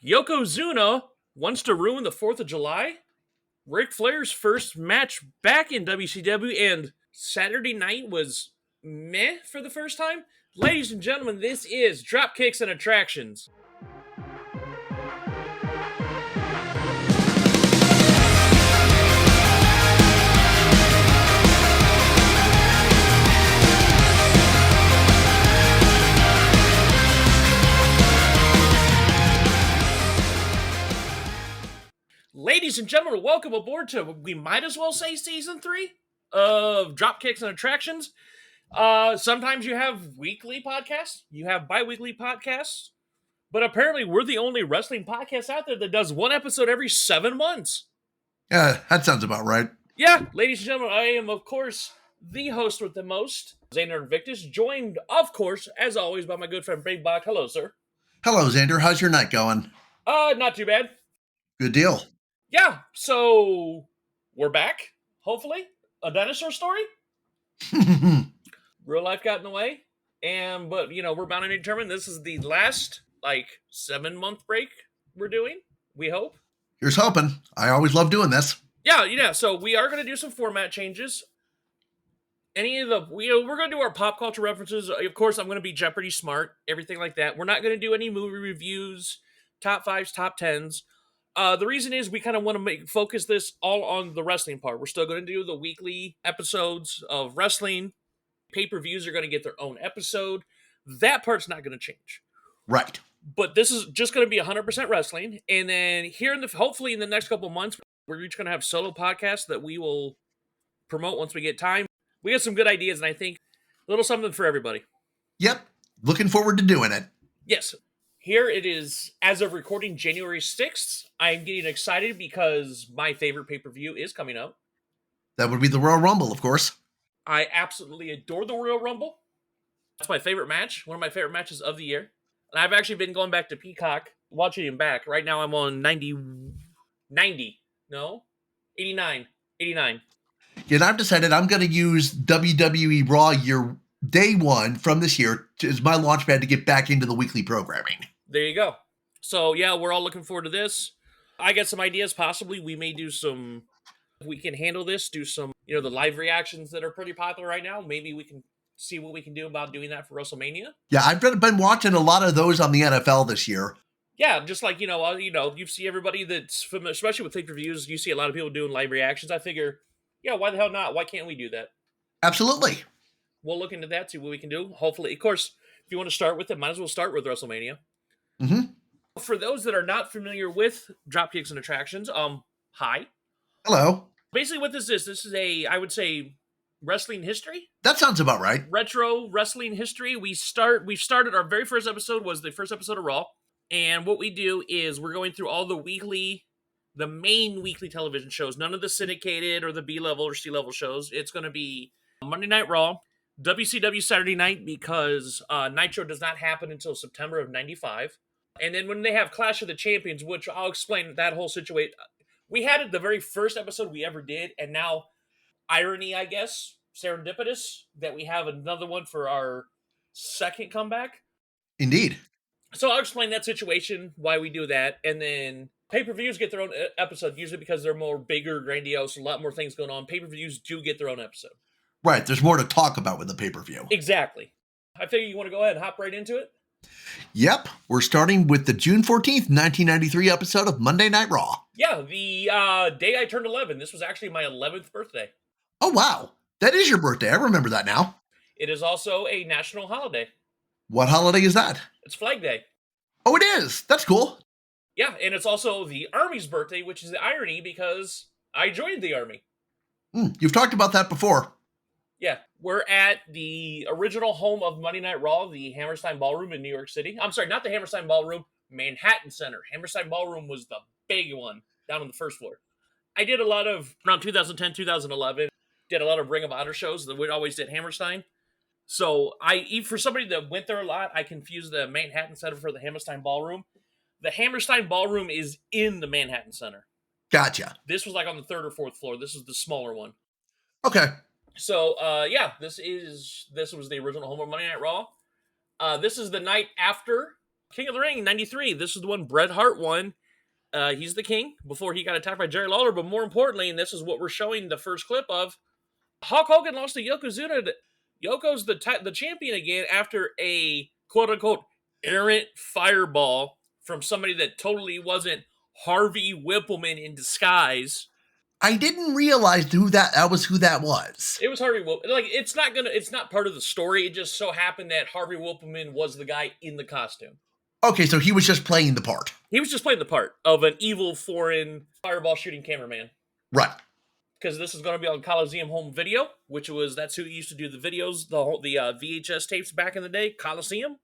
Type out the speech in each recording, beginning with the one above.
Yokozuna wants to ruin the 4th of July. Ric Flair's first match back in WCW, and Saturday night was meh for the first time. Ladies and gentlemen, this is Dropkicks and Attractions. Ladies and gentlemen, welcome aboard to, we might as well say, Season 3 of Dropkicks and Attractions. Sometimes you have weekly podcasts, you have bi-weekly podcasts, but apparently we're the only wrestling podcast out there that does one episode every 7 months. Yeah, that sounds about right. Yeah, ladies and gentlemen, I am, of course, the host with the most, Xander Invictus, joined, of course, as always, by my good friend Big Bach. Hello, sir. Hello, Xander. How's your night going? Not too bad. Good deal. Yeah, so we're back, hopefully. A dinosaur story? Real life got in the way. But we're bound and determined this is the last, 7-month break we're doing, we hope. Here's hoping. I always love doing this. Yeah, so we are going to do some format changes. We're going to do our pop culture references. Of course, I'm going to be Jeopardy smart, everything like that. We're not going to do any movie reviews, top 5s, top 10s. The reason is we kind of want to focus this all on the wrestling part. We're still going to do the weekly episodes of wrestling. Pay-per-views are going to get their own episode. That part's not going to change. Right. But this is just going to be 100% wrestling. And then hopefully in the next couple of months, we're each going to have solo podcasts that we will promote once we get time. We got some good ideas, and I think a little something for everybody. Yep. Looking forward to doing it. Yes. Here it is, as of recording, January 6th. I'm getting excited because my favorite pay-per-view is coming up. That would be the Royal Rumble, of course. I absolutely adore the Royal Rumble. That's my favorite match, one of my favorite matches of the year. And I've actually been going back to Peacock, watching him back. Right now I'm on 89. Yeah, and I've decided I'm going to use WWE Raw year day one from this year as my launch pad to get back into the weekly programming. There you go. So, yeah, we're all looking forward to this. I got some ideas. Possibly we may do some, if we can handle this, do some, the live reactions that are pretty popular right now. Maybe we can see what we can do about doing that for WrestleMania. Yeah, I've been watching a lot of those on the NFL this year. Yeah, just like, you see everybody that's familiar, especially with pay-per-views, you see a lot of people doing live reactions. I figure, why the hell not? Why can't we do that? Absolutely. We'll look into that, see what we can do. Hopefully, of course, if you want to start with it, might as well start with WrestleMania. Mm-hmm. For those that are not familiar with Dropkicks and Attractions, hi. Hello. Basically what this is I would say, wrestling history. That sounds about right. Retro wrestling history. We've started, our very first episode was the first episode of Raw. And what we do is we're going through all the main weekly television shows. None of the syndicated or the B-level or C-level shows. It's going to be Monday Night Raw, WCW Saturday Night, because Nitro does not happen until September of 95. And then when they have Clash of the Champions, which I'll explain that whole situation. We had it the very first episode we ever did, and now, irony, I guess, serendipitous, that we have another one for our second comeback. Indeed. So I'll explain that situation, why we do that, and then pay-per-views get their own episode, usually because they're more bigger, grandiose, a lot more things going on. Pay-per-views do get their own episode. Right, there's more to talk about with the pay-per-view. Exactly. I figure you want to go ahead and hop right into it? Yep, we're starting with the June 14th, 1993 episode of Monday Night Raw. Yeah, the day I turned 11. This was actually my 11th birthday. Oh, wow. That is your birthday. I remember that now. It is also a national holiday. What holiday is that? It's Flag Day. Oh, it is. That's cool. Yeah, and it's also the Army's birthday, which is the irony because I joined the Army. You've talked about that before. Yeah, we're at the original home of Monday Night Raw, the Hammerstein Ballroom in New York City. I'm sorry, not the Hammerstein Ballroom, Manhattan Center. Hammerstein Ballroom was the big one down on the first floor. I did a lot of, around 2010, 2011, did a lot of Ring of Honor shows that we always did Hammerstein. So for somebody that went there a lot, I confused the Manhattan Center for the Hammerstein Ballroom. The Hammerstein Ballroom is in the Manhattan Center. Gotcha. This was on the third or fourth floor. This is the smaller one. Okay. So, this was the original home of Monday Night Raw. This is the night after King of the Ring, 93. This is the one Bret Hart won. He's the king before he got attacked by Jerry Lawler. But more importantly, and this is what we're showing the first clip of, Hulk Hogan lost to Yokozuna. Yoko's the champion again after a quote-unquote errant fireball from somebody that totally wasn't Harvey Whippleman in disguise. I didn't realize who that was. It was Harvey Whippleman. Like, it's not part of the story. It just so happened that Harvey Whippleman was the guy in the costume. Okay, so he was just playing the part. He was just playing the part of an evil foreign fireball shooting cameraman. Right. Because this is going to be on Coliseum Home Video, that's who used to do the videos, the VHS tapes back in the day, Coliseum.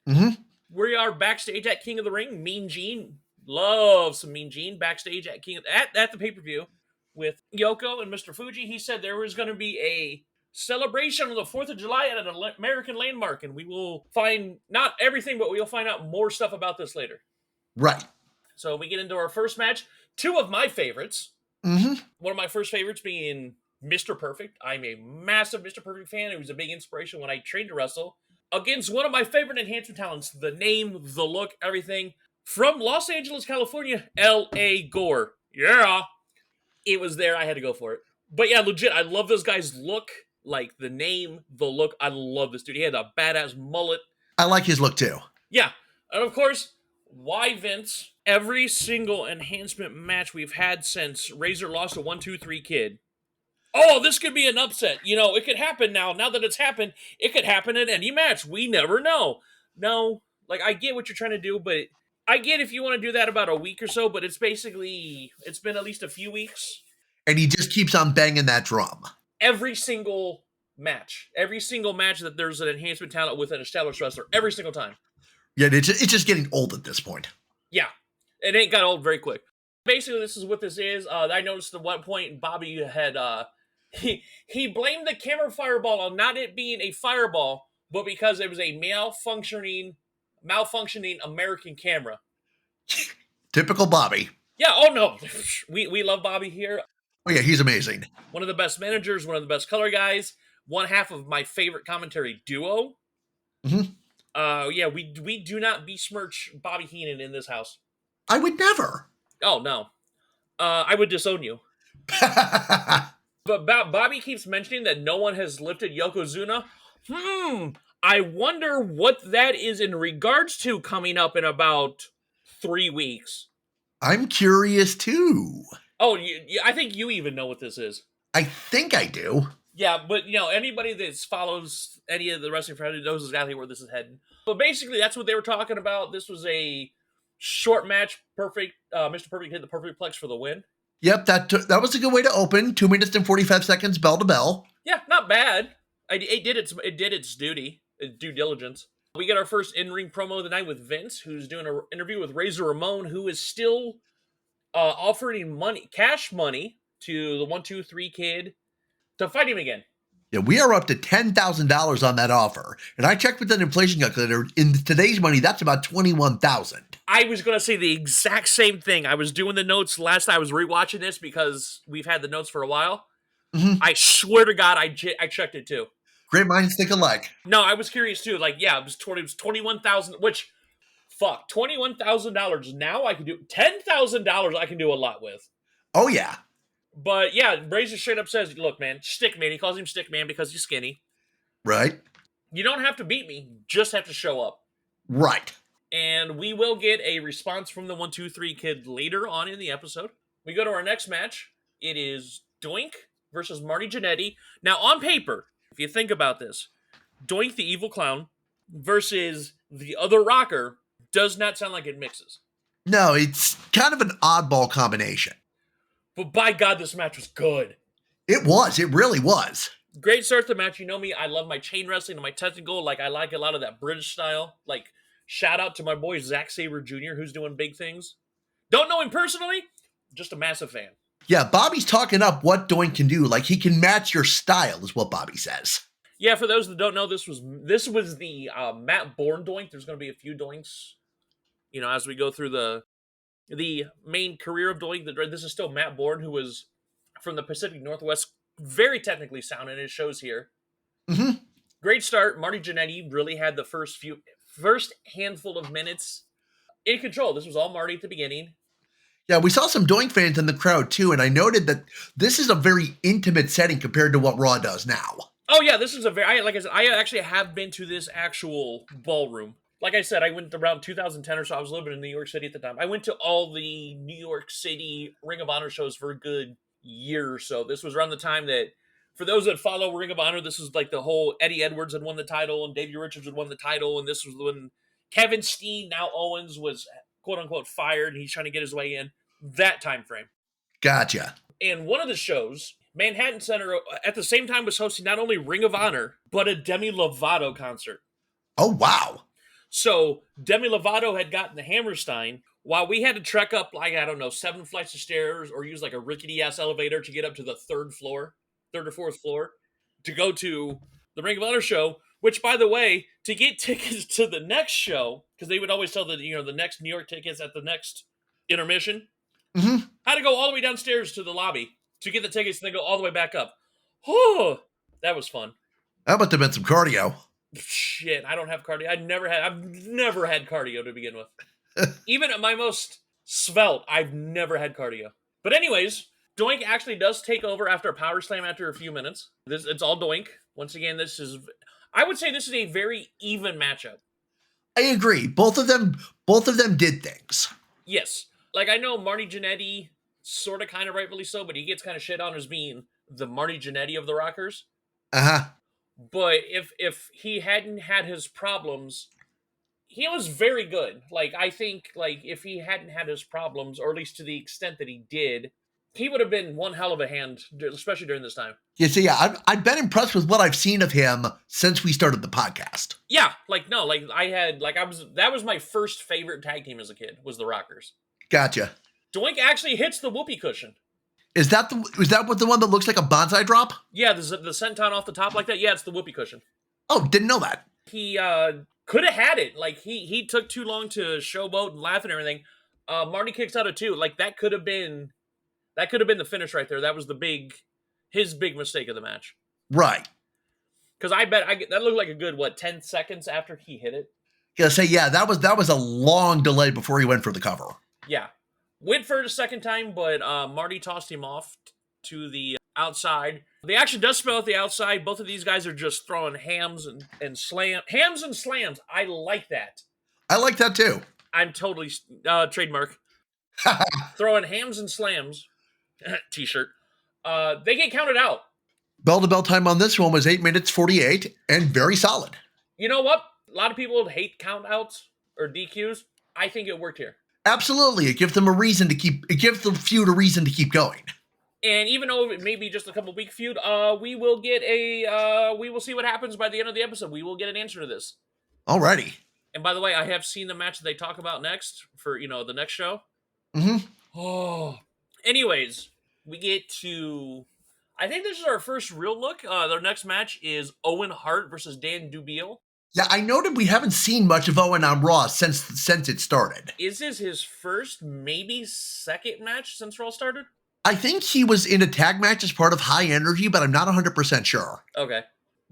Mm-hmm. We are backstage at King of the Ring. Mean Gene, love some Mean Gene backstage at at the pay-per-view with Yoko and Mr. Fuji. He said there was going to be a celebration on the 4th of July at an American landmark, and we will find not everything, but we'll find out more stuff about this later. Right. So we get into our first match. Two of my favorites. Mm-hmm. One of my first favorites being Mr. Perfect. I'm a massive Mr. Perfect fan. It was a big inspiration when I trained to wrestle. Against one of my favorite enhancement talents, the name, the look, everything. From Los Angeles, California, L.A. Gore. Yeah. It was there. I had to go for it. But yeah, legit, I love this guy's look. Like, the name, the look. I love this dude. He had a badass mullet. I like his look, too. Yeah. And of course, why Vince? Every single enhancement match we've had since Razor lost to 1-2-3 Kid. Oh, this could be an upset. You know, it could happen now. Now that it's happened, it could happen in any match. We never know. No, like, I get what you're trying to do, but I get if you want to do that about a week or so, but it's been at least a few weeks. And he just keeps on banging that drum. Every single match that there's an enhancement talent with an established wrestler, every single time. Yeah, it's just getting old at this point. Yeah, it ain't got old very quick. Basically, this is what this is. I noticed at one point Bobby had he blamed the camera fireball on not it being a fireball, but because it was a malfunctioning American camera. Typical Bobby. Yeah. Oh no, we love Bobby here. Oh yeah, he's amazing. One of the best managers, one of the best color guys, one half of my favorite commentary duo. Mm-hmm. Yeah, we do not besmirch Bobby Heenan in this house. I would never. Oh, no. I would disown you. But Bobby keeps mentioning that no one has lifted Yokozuna. I wonder what that is in regards to coming up in about 3 weeks. I'm curious, too. Oh, I think you even know what this is. I think I do. Yeah, but, anybody that follows any of the wrestling fraternity knows exactly where this is heading. But basically, that's what they were talking about. This was a short match. Perfect. Mr. Perfect hit the perfect plex for the win. Yep, that was a good way to open. 2 minutes and 45 seconds, bell to bell. Yeah, not bad. It did its duty, due diligence. We get our first in-ring promo of the night with Vince, who's doing an interview with Razor Ramon, who is still offering cash money to the 1-2-3 Kid to fight him again. Yeah, we are up to $10,000 on that offer. And I checked with an inflation calculator. In today's money, that's about $21,000. I was going to say the exact same thing. I was doing the notes last night. I was rewatching this because we've had the notes for a while. Mm-hmm. I swear to God, I checked it too. Great minds think alike. No, I was curious too. Like, yeah, it was $21,000, which, fuck, $21,000 now I can do, $10,000 I can do a lot with. Oh, yeah. But yeah, Razor straight up says, look, man, Stickman. He calls him Stickman because he's skinny. Right. You don't have to beat me. You just have to show up. Right. And we will get a response from the 1-2-3 Kid later on in the episode. We go to our next match. It is Doink versus Marty Jannetty. Now, on paper, if you think about this, Doink the Evil Clown versus the other rocker does not sound like it mixes. No, it's kind of an oddball combination. But by God, this match was good. It was. It really was. Great start to the match. You know me. I love my chain wrestling and my technical. Like, I like a lot of that British style. Like, shout out to my boy Zack Sabre Jr., who's doing big things. Don't know him personally. Just a massive fan. Yeah, Bobby's talking up what Doink can do. Like, he can match your style, is what Bobby says. Yeah, for those that don't know, this was the Matt Bourne Doink. There's going to be a few Doinks, as we go through the main career of Doink. This is still Matt Bourne, who was from the Pacific Northwest, very technically sound, and it shows here. Mm-hmm. Great start. Marty Jannetty really had the first first handful of minutes in control. This was all Marty at the beginning. Yeah, we saw some Doink fans in the crowd too, and I noted that this is a very intimate setting compared to what Raw does now. Oh yeah, this is a very, like I said, I actually have been to this actual ballroom. Like I said, I went around 2010 or so. I was living in New York City at the time. I went to all the New York City Ring of Honor shows for a good year or so. This was around the time that, for those that follow Ring of Honor, this was like the whole Eddie Edwards had won the title and Davey Richards had won the title, and this was when Kevin Steen, now Owens, was quote unquote fired and he's trying to get his way in. That time frame. Gotcha. And one of the shows, Manhattan Center, at the same time was hosting not only Ring of Honor, but a Demi Lovato concert. Oh, wow. So Demi Lovato had gotten the Hammerstein while we had to trek up, like, I don't know, 7 flights of stairs or use like a rickety-ass elevator to get up to the third or fourth floor, to go to the Ring of Honor show, which, by the way, to get tickets to the next show, because they would always sell the next New York tickets at the next intermission, had to go all the way downstairs to the lobby to get the tickets and then go all the way back up. Oh, that was fun. That must have been some cardio. Shit, I don't have cardio. I've never had cardio to begin with. Even at my most svelte, I've never had cardio. But anyways, Doink actually does take over after a power slam after a few minutes. It's all Doink. Once again, I would say this is a very even matchup. I agree. Both of them did things. Yes. Like, I know Marty Jannetty, sort of, kind of rightfully so, but he gets kind of shit on as being the Marty Jannetty of the Rockers. Uh-huh. But if he hadn't had his problems, he was very good. Like, I think, like, if he hadn't had his problems, or at least to the extent that he did, he would have been one hell of a hand, especially during this time. Yeah, so yeah, I've been impressed with what I've seen of him since we started the podcast. Yeah, that was my first favorite tag team as a kid, was the Rockers. Gotcha. Doink actually hits the whoopee cushion. Is that the one that looks like a bonsai drop? Yeah, the senton off the top like that. Yeah, it's the whoopee cushion. Oh, didn't know that. He could have had it. Like, he took too long to showboat and laugh and everything. Marty kicks out of 2. Like, that could have been the finish right there. That was his big mistake of the match. Right. Because I bet that looked like a good 10 seconds after he hit it. That was a long delay before he went for the cover. Yeah. Went for it a second time, but Marty tossed him off to the outside. The action does spell at the outside. Both of these guys are just throwing hams and slams. I like that. I like that too. I'm totally trademark. Throwing hams and slams. T-shirt. They get counted out. Bell to bell time on this one was 8 minutes 48 and very solid. You know what? A lot of people hate count outs or DQs. I think it worked here. Absolutely. It gives the feud a reason to keep going. And even though it may be just a couple week feud, we will see what happens by the end of the episode. We will get an answer to this. Alrighty. And by the way, I have seen the match that they talk about next for, the next show. Mm-hmm. Oh. Anyways, we get to, I think this is our first real look. Their next match is Owen Hart versus Dan Dubiel. Yeah, I noted we haven't seen much of Owen on Raw since it started. Is this his first, maybe second match since Raw started? I think he was in a tag match as part of High Energy, but I'm not 100% sure. Okay.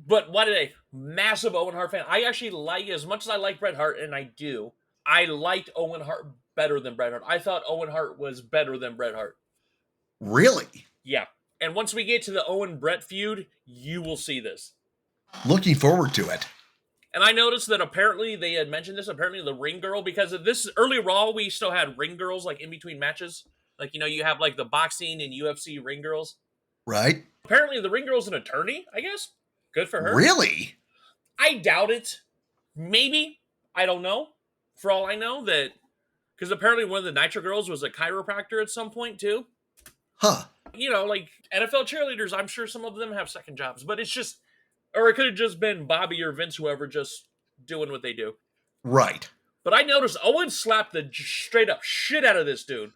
But what a massive Owen Hart fan. I actually like, as much as I like Bret Hart, and I liked Owen Hart better than Bret Hart. I thought Owen Hart was better than Bret Hart. Really? Yeah. And once we get to the Owen-Bret feud, you will see this. Looking forward to it. And I noticed that apparently they had mentioned this, apparently the ring girl, because of this early Raw, we still had ring girls, like, in between matches. Like, you have, like, the boxing and UFC ring girls. Right. Apparently the ring girl's an attorney, I guess. Good for her. Really? I doubt it. Maybe. I don't know. For all I know, that, because apparently one of the Nitro girls was a chiropractor at some point, too. Huh. Like, NFL cheerleaders, I'm sure some of them have second jobs, but it's just, or it could have just been Bobby or Vince, whoever, just doing what they do. Right. But I noticed Owen slapped the straight up shit out of this dude.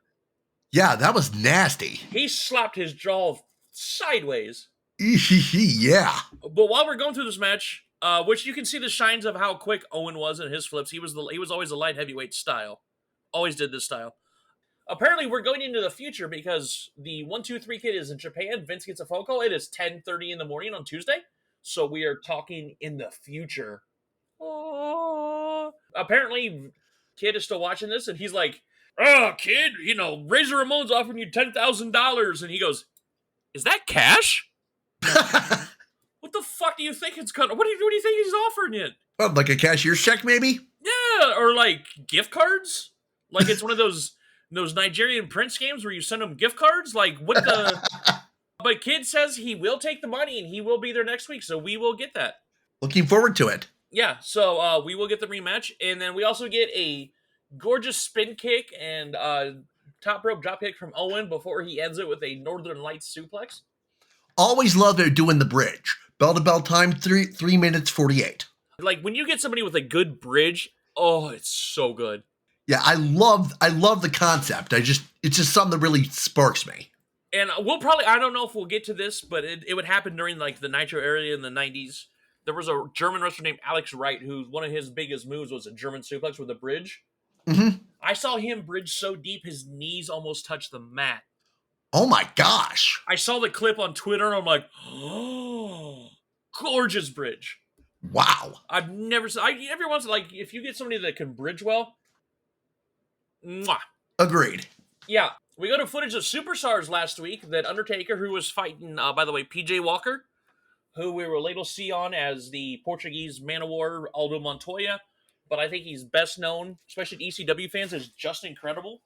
Yeah, that was nasty. He slapped his jaw sideways. Yeah. But while we're going through this match, which you can see the shines of how quick Owen was in his flips. He was always a light heavyweight style. Always did this style. Apparently, we're going into the future because the 1-2-3 Kid is in Japan. Vince gets a phone call. It is 10:30 in the morning on Tuesday. So we are talking in the future. Oh. Apparently, kid is still watching this, and he's like, "Oh, kid, Razor Ramon's offering you $10,000," and he goes, "Is that cash?" What the fuck do you think it's gonna? What do you think he's offering it? Well, like a cashier's check, maybe? Yeah, or like gift cards. Like it's one of those Nigerian Prince games where you send them gift cards. Like what the? But kid says he will take the money and he will be there next week, so we will get that. Looking forward to it. Yeah, so we will get the rematch, and then we also get a gorgeous spin kick and top rope drop kick from Owen before he ends it with a Northern Lights suplex. Always love it doing the bridge. Bell to bell time, 3 minutes 48. Like when you get somebody with a good bridge, oh, it's so good. Yeah, I love the concept. It's just something that really sparks me. And we'll probably, I don't know if we'll get to this, but it would happen during like the Nitro area in the 90s. There was a German wrestler named Alex Wright, who one of his biggest moves was a German suplex with a bridge. Mm-hmm. I saw him bridge so deep his knees almost touched the mat. Oh my gosh. I saw the clip on Twitter and I'm like, oh, gorgeous bridge. Wow. I've never seen, every once, like, if you get somebody that can bridge well, mwah. Agreed. Yeah. We got a footage of Superstars last week that Undertaker, who was fighting, by the way, PJ Walker, who we will later see on as the Portuguese Man of War Aldo Montoya, but I think he's best known, especially to ECW fans, as Just Incredible.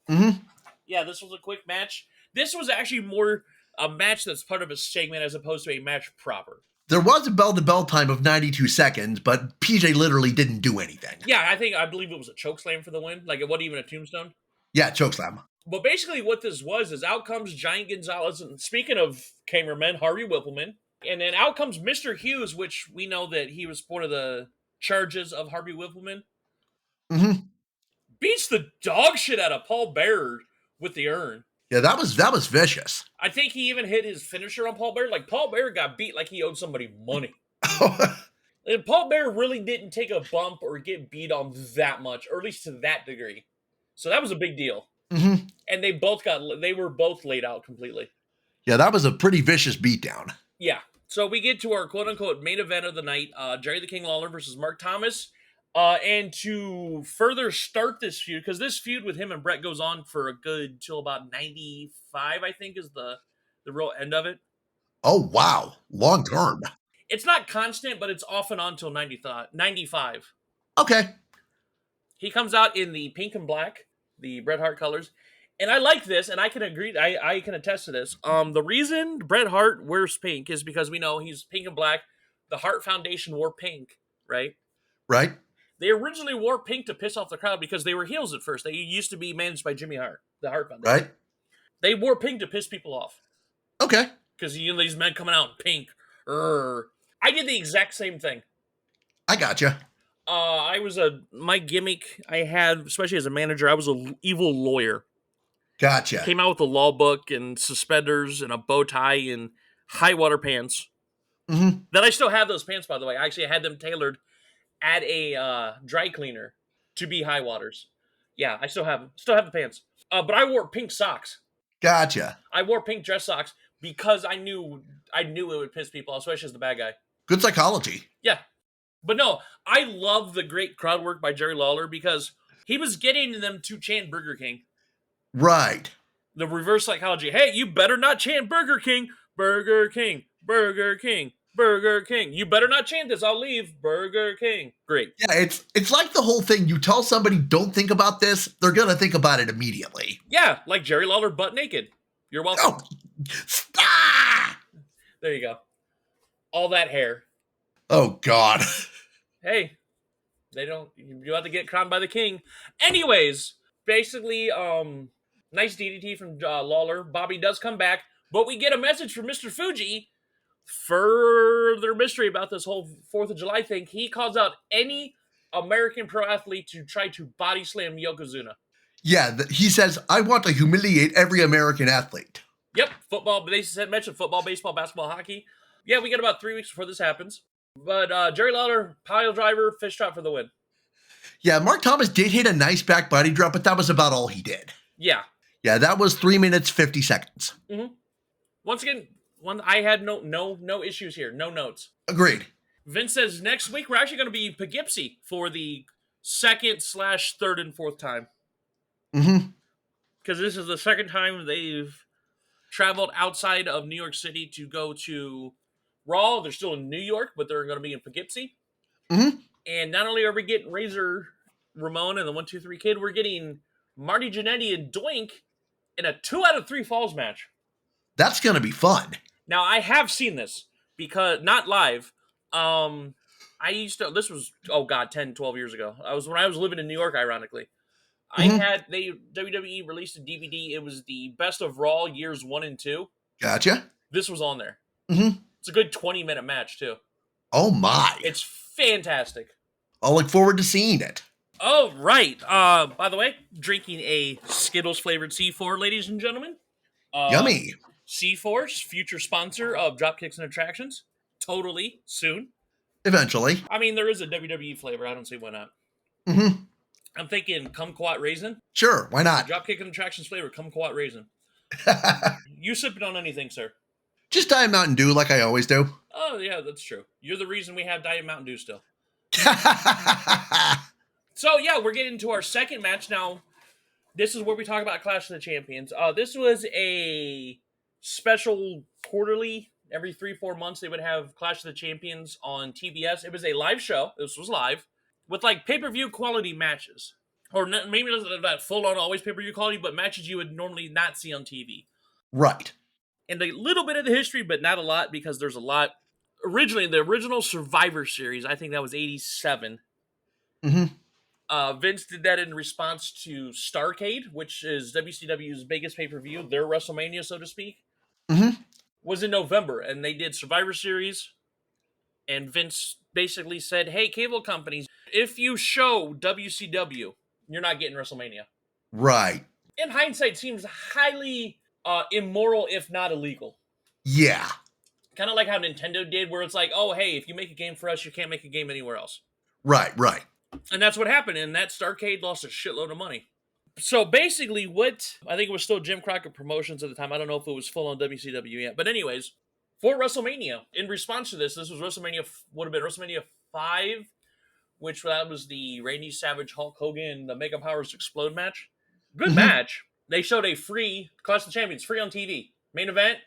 Mm-hmm. Yeah, this was a quick match. This was actually more a match that's part of a segment as opposed to a match proper. There was a bell-to-bell time of 92 seconds, but PJ literally didn't do anything. Yeah, I believe it was a chokeslam for the win. Like, it wasn't even a tombstone. Yeah, chokeslam. But basically what this was is out comes Giant Gonzalez, and speaking of cameramen, Harvey Whippleman, and then out comes Mr. Hughes, which we know that he was one of the charges of Harvey Whippleman. Mm-hmm. Beats the dog shit out of Paul Bearer with the urn. Yeah, that was vicious. I think he even hit his finisher on Paul Bearer. Like, Paul Bearer got beat like he owed somebody money. And Paul Bearer really didn't take a bump or get beat on that much, or at least to that degree. So that was a big deal. Mm-hmm. And they were both laid out completely. Yeah, that was a pretty vicious beatdown. Yeah. So we get to our quote-unquote main event of the night, Jerry the King Lawler versus Mark Thomas. And to further start this feud, because this feud with him and Brett goes on for a good till about 95, I think, is the real end of it. Oh, wow. Long term. It's not constant, but it's off and on till 95. Okay. He comes out in the pink and black, the Bret Hart colors. And I like this, and I can agree, I can attest to this. The reason Bret Hart wears pink is because we know he's pink and black. The Hart Foundation wore pink, right? Right. They originally wore pink to piss off the crowd because they were heels at first. They used to be managed by Jimmy Hart, the Hart Foundation. Right. They wore pink to piss people off. Okay. Because these men coming out in pink. I did the exact same thing. I gotcha. My gimmick I had, especially as a manager, I was an evil lawyer. Gotcha. Came out with a law book and suspenders and a bow tie and high water pants. Mm-hmm. That I still have those pants, by the way. I actually had them tailored at a dry cleaner to be high waters. Yeah, I still have the pants. But I wore pink socks. Gotcha. I wore pink dress socks because I knew it would piss people off, especially as the bad guy. Good psychology. Yeah. But no, I love the great crowd work by Jerry Lawler because he was getting them to chant Burger King. Right. The reverse psychology. Hey, you better not chant Burger King. Burger King. Burger King. Burger King. You better not chant this. I'll leave. Burger King. Great. Yeah, it's like the whole thing. You tell somebody don't think about this, they're gonna think about it immediately. Yeah, like Jerry Lawler butt naked. You're welcome. Oh. There you go. All that hair. Oh God. Hey, you have to get crowned by the king. Anyways, basically, nice DDT from Lawler. Bobby does come back, but we get a message from Mr. Fuji. Further mystery about this whole 4th of July thing. He calls out any American pro athlete to try to body slam Yokozuna. Yeah, he says, I want to humiliate every American athlete. Yep, football. They mentioned football, baseball, basketball, hockey. Yeah, we got about 3 weeks before this happens. But Jerry Lawler, pile driver, fish trap for the win. Yeah, Mark Thomas did hit a nice back body drop, but that was about all he did. Yeah. Yeah, that was 3 minutes, 50 seconds. Mm-hmm. Once again, I had no issues here. No notes. Agreed. Vince says next week we're actually going to be in Poughkeepsie for the second/third and fourth time. Mm-hmm. Because this is the second time they've traveled outside of New York City to go to Raw. They're still in New York, but they're going to be in Poughkeepsie. Mm-hmm. And not only are we getting Razor Ramon and the 1-2-3 Kid, we're getting Marty Jannetty and Doink in a 2 out of 3 falls match. That's going to be fun. Now, I have seen this because not live. I used to, this was, 10, 12 years ago. When I was living in New York, ironically. Mm-hmm. WWE released a DVD. It was the best of Raw years 1 and 2. Gotcha. This was on there. Mm-hmm. It's a good 20-minute match, too. Oh, my. It's fantastic. I'll look forward to seeing it. Oh, right. By the way, drinking a Skittles-flavored C4, ladies and gentlemen. Yummy. C4's future sponsor of Dropkicks and Attractions. Totally soon. Eventually. I mean, there is a WWE flavor. I don't see why not. Mm-hmm. I'm thinking kumquat raisin. Sure, why not? Dropkick and Attractions flavor, kumquat raisin. You sipping on anything, sir? Just Diet Mountain Dew like I always do. Oh, yeah, that's true. You're the reason we have Diet Mountain Dew still. So, yeah, we're getting to our second match now. This is where we talk about Clash of the Champions. This was a special quarterly. Every 3-4 months, they would have Clash of the Champions on TBS. It was a live show. This was live. With, like, pay-per-view quality matches. Or maybe not full-on always pay-per-view quality, but matches you would normally not see on TV. Right. And a little bit of the history, but not a lot, because there's a lot. Originally, the original Survivor Series, I think that was 87. Mm-hmm. Vince did that in response to Starrcade, which is WCW's biggest pay-per-view, their WrestleMania, so to speak. Mm-hmm. Was in November, and they did Survivor Series, and Vince basically said, hey, cable companies, if you show WCW, you're not getting WrestleMania. Right. In hindsight, seems highly immoral, if not illegal. Yeah. Kind of like how Nintendo did, where it's like, oh, hey, if you make a game for us, you can't make a game anywhere else. Right. And that's what happened, and that Starrcade lost a shitload of money. So basically I think it was still Jim Crockett Promotions at the time. I don't know if it was full on WCW yet. But anyways, for WrestleMania, in response to this was would have been WrestleMania 5, which that was the Randy Savage, Hulk Hogan, the Mega Powers Explode match. Good match. They showed a free Clash of the Champions, free on TV. Main event,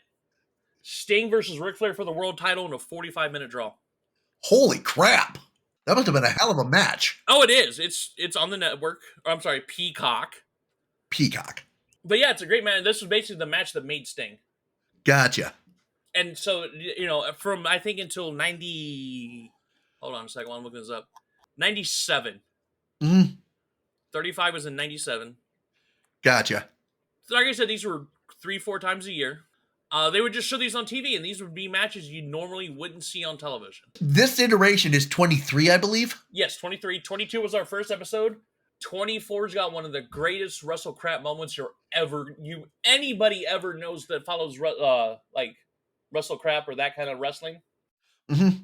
Sting versus Ric Flair for the world title in a 45-minute draw. Holy crap. That must have been a hell of a match. Oh, it is. It's on the network. Or, I'm sorry, Peacock. But yeah, it's a great match. This was basically the match that made Sting. Gotcha. And so, from I think until 90. Hold on a second while I'm looking this up. 97. Mm-hmm. 35 was in 97. Gotcha. So like I said, these were 3-4 times a year. They would just show these on TV, and these would be matches you normally wouldn't see on television. This iteration is 23, I believe? Yes, 23. 22 was our first episode. 24's got one of the greatest wrestle crap moments anybody ever knows that follows like wrestle crap or that kind of wrestling. Mm-hmm.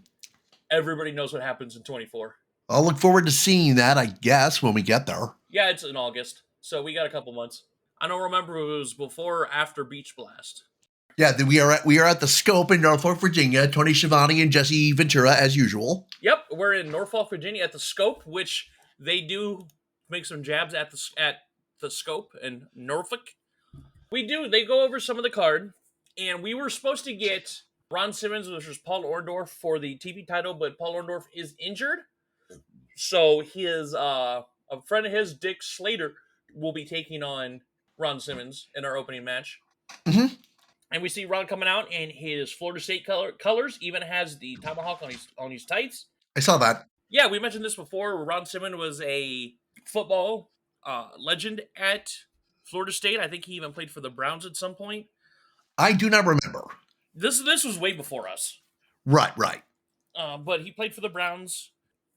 Everybody knows what happens in 24. I'll look forward to seeing that, I guess, when we get there. Yeah, it's in August, so we got a couple months. I don't remember if it was before or after Beach Blast. Yeah, we are at the Scope in Norfolk, Virginia. Tony Schiavone and Jesse Ventura, as usual. Yep, we're in Norfolk, Virginia at the Scope, which they do make some jabs at the Scope in Norfolk. They go over some of the card, and we were supposed to get Ron Simmons versus Paul Orndorff for the TV title, but Paul Orndorff is injured. So a friend of his, Dick Slater, will be taking on Ron Simmons in our opening match. Mm-hmm. And we see Ron coming out in his Florida State colors, even has the tomahawk on his tights. I saw that. Yeah, we mentioned this before. Ron Simmons was a football legend at Florida State. I think he even played for the Browns at some point. I do not remember. This was way before us. Right. But he played for the Browns.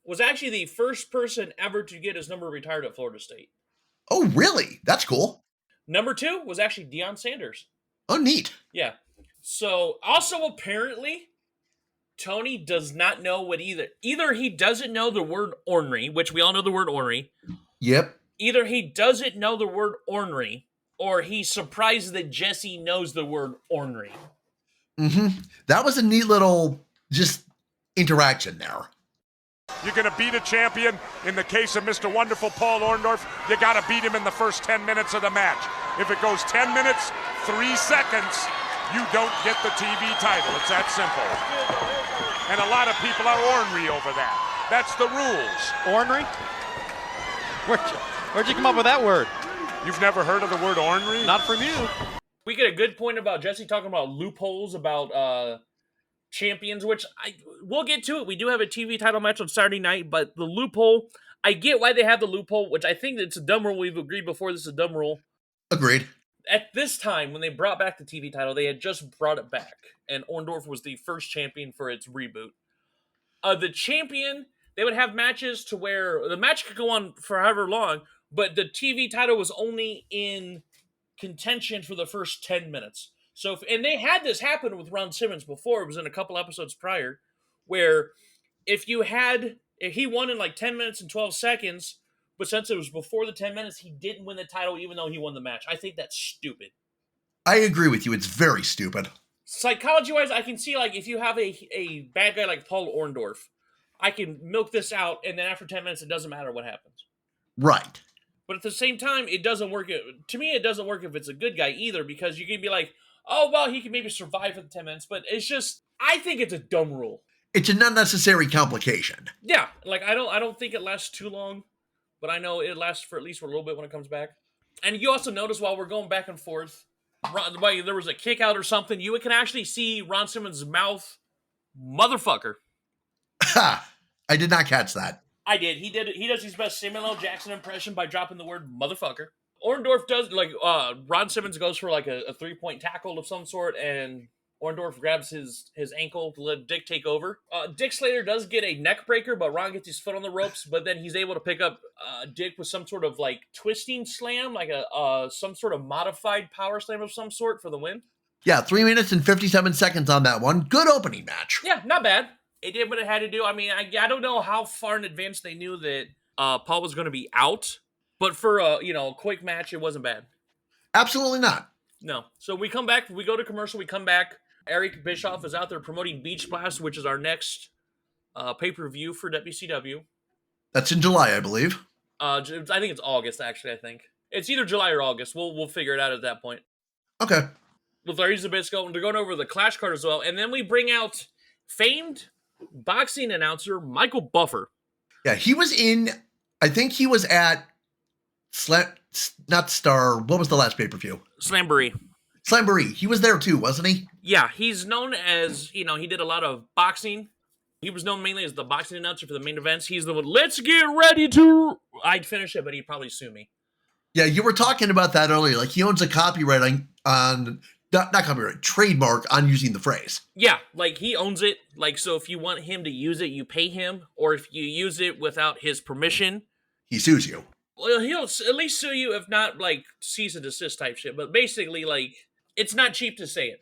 Was actually the first person ever to get his number retired at Florida State. Oh, really? That's cool. Number 2 was actually Deion Sanders. Oh, neat. Yeah. So, also apparently, Tony does not know what either he doesn't know the word ornery, which we all know the word ornery. Yep. Either he doesn't know the word ornery, or he's surprised that Jesse knows the word ornery. Mm-hmm. That was a neat little just interaction there. You're going to beat a champion. In the case of Mr. Wonderful Paul Orndorff, you got to beat him in the first 10 minutes of the match. If it goes 10 minutes, 3 seconds, you don't get the TV title. It's that simple. And a lot of people are ornery over that. That's the rules. Ornery? Where'd you come up with that word? You've never heard of the word ornery? Not from you. We get a good point about Jesse talking about loopholes about champions, which we'll get to it. We do have a TV title match on Saturday night, but the loophole, I get why they have the loophole, which I think it's a dumb rule. We've agreed before this is a dumb rule. Agreed. At this time, when they brought back the TV title, they had just brought it back, and Orndorff was the first champion for its reboot. The champion, they would have matches to where the match could go on for however long, but the TV title was only in contention for the first 10 minutes. So, and they had this happen with Ron Simmons before. It was in a couple episodes prior, where if he won in like 10 minutes and 12 seconds, but since it was before the 10 minutes, he didn't win the title even though he won the match. I think that's stupid. I agree with you. It's very stupid. Psychology-wise, I can see, like, if you have a bad guy like Paul Orndorff, I can milk this out, and then after 10 minutes, it doesn't matter what happens. Right. But at the same time, it doesn't work. To me, it doesn't work if it's a good guy either, because you can be like, oh, well, he can maybe survive for the 10 minutes, but it's just, I think it's a dumb rule. It's an unnecessary complication. Yeah, like, I don't think it lasts too long, but I know it lasts for at least for a little bit when it comes back. And you also notice while we're going back and forth, there was a kick out or something, you can actually see Ron Simmons' mouth, motherfucker. Ha! I did not catch that. I did. He did. He does his best Samuel L. Jackson impression by dropping the word motherfucker. Orndorff does, like, Ron Simmons goes for, like, a 3-point tackle of some sort, and Orndorff grabs his ankle to let Dick take over. Dick Slater does get a neck breaker, but Ron gets his foot on the ropes, but then he's able to pick up Dick with some sort of, like, twisting slam, like some sort of modified power slam of some sort for the win. Yeah, 3 minutes and 57 seconds on that one. Good opening match. Yeah, not bad. It did what it had to do. I mean, I don't know how far in advance they knew that Paul was going to be out, but for a quick match, it wasn't bad. Absolutely not. No. So we come back. We go to commercial. We come back. Eric Bischoff is out there promoting Beach Blast, which is our next pay-per-view for WCW. That's in July, I believe. I think it's August, actually, I think. It's either July or August. We'll figure it out at that point. Okay. With Larry Zbyszko, and they're going over the Clash card as well. And then we bring out famed boxing announcer Michael Buffer. Yeah, he was in, I think he was at not Star, what was the last pay-per-view? Slamboree. Slamboree. He was there too, wasn't he? Yeah, he's known as, he did a lot of boxing. He was known mainly as the boxing announcer for the main events. He's the one, let's get ready to... I'd finish it, but he'd probably sue me. Yeah, you were talking about that earlier. Like, he owns a copyright on not copyright, trademark on using the phrase. Yeah, like, he owns it. Like, so if you want him to use it, you pay him. Or if you use it without his permission... He sues you. Well, he'll at least sue you, if not, like, cease and desist type shit. But basically, like, it's not cheap to say it.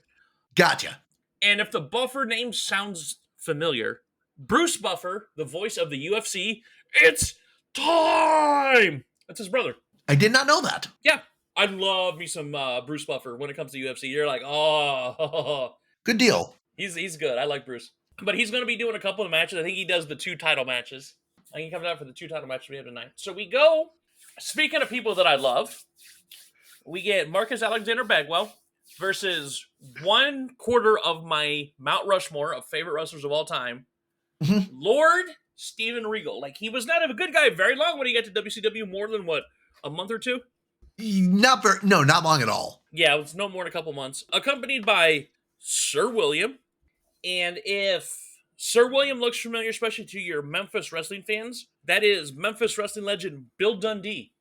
Gotcha. And if the Buffer name sounds familiar, Bruce Buffer, the voice of the UFC, it's time! That's his brother. I did not know that. Yeah. I love me some Bruce Buffer when it comes to UFC. You're like, oh. Good deal. He's good. I like Bruce. But he's going to be doing a couple of matches. I think he does the 2 title matches. I think he comes out for the 2 title matches we have tonight. So we go, speaking of people that I love, we get Marcus Alexander Bagwell versus 1/4 of my Mount Rushmore of favorite wrestlers of all time, Lord Steven Regal. Like, he was not a good guy very long when he got to WCW, more than, what, a month or 2? Not long at all. Yeah, it was no more than a couple months. Accompanied by Sir William. And if Sir William looks familiar, especially to your Memphis wrestling fans, that is Memphis wrestling legend Bill Dundee.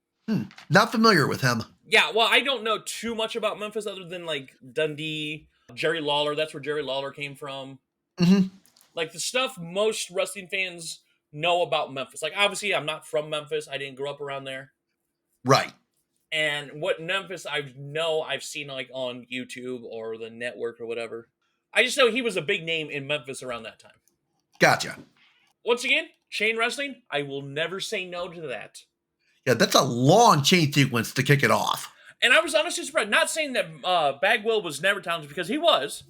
Not familiar with him. Yeah, well, I don't know too much about Memphis other than, like, Dundee, Jerry Lawler. That's where Jerry Lawler came from. Mm-hmm. Like, the stuff most wrestling fans know about Memphis. Like, obviously, I'm not from Memphis. I didn't grow up around there. Right. And what Memphis I've seen, like, on YouTube or the network or whatever. I just know he was a big name in Memphis around that time. Gotcha. Once again, chain wrestling, I will never say no to that. Yeah, that's a long chain sequence to kick it off. And I was honestly surprised. Not saying that Bagwell was never talented, because he was.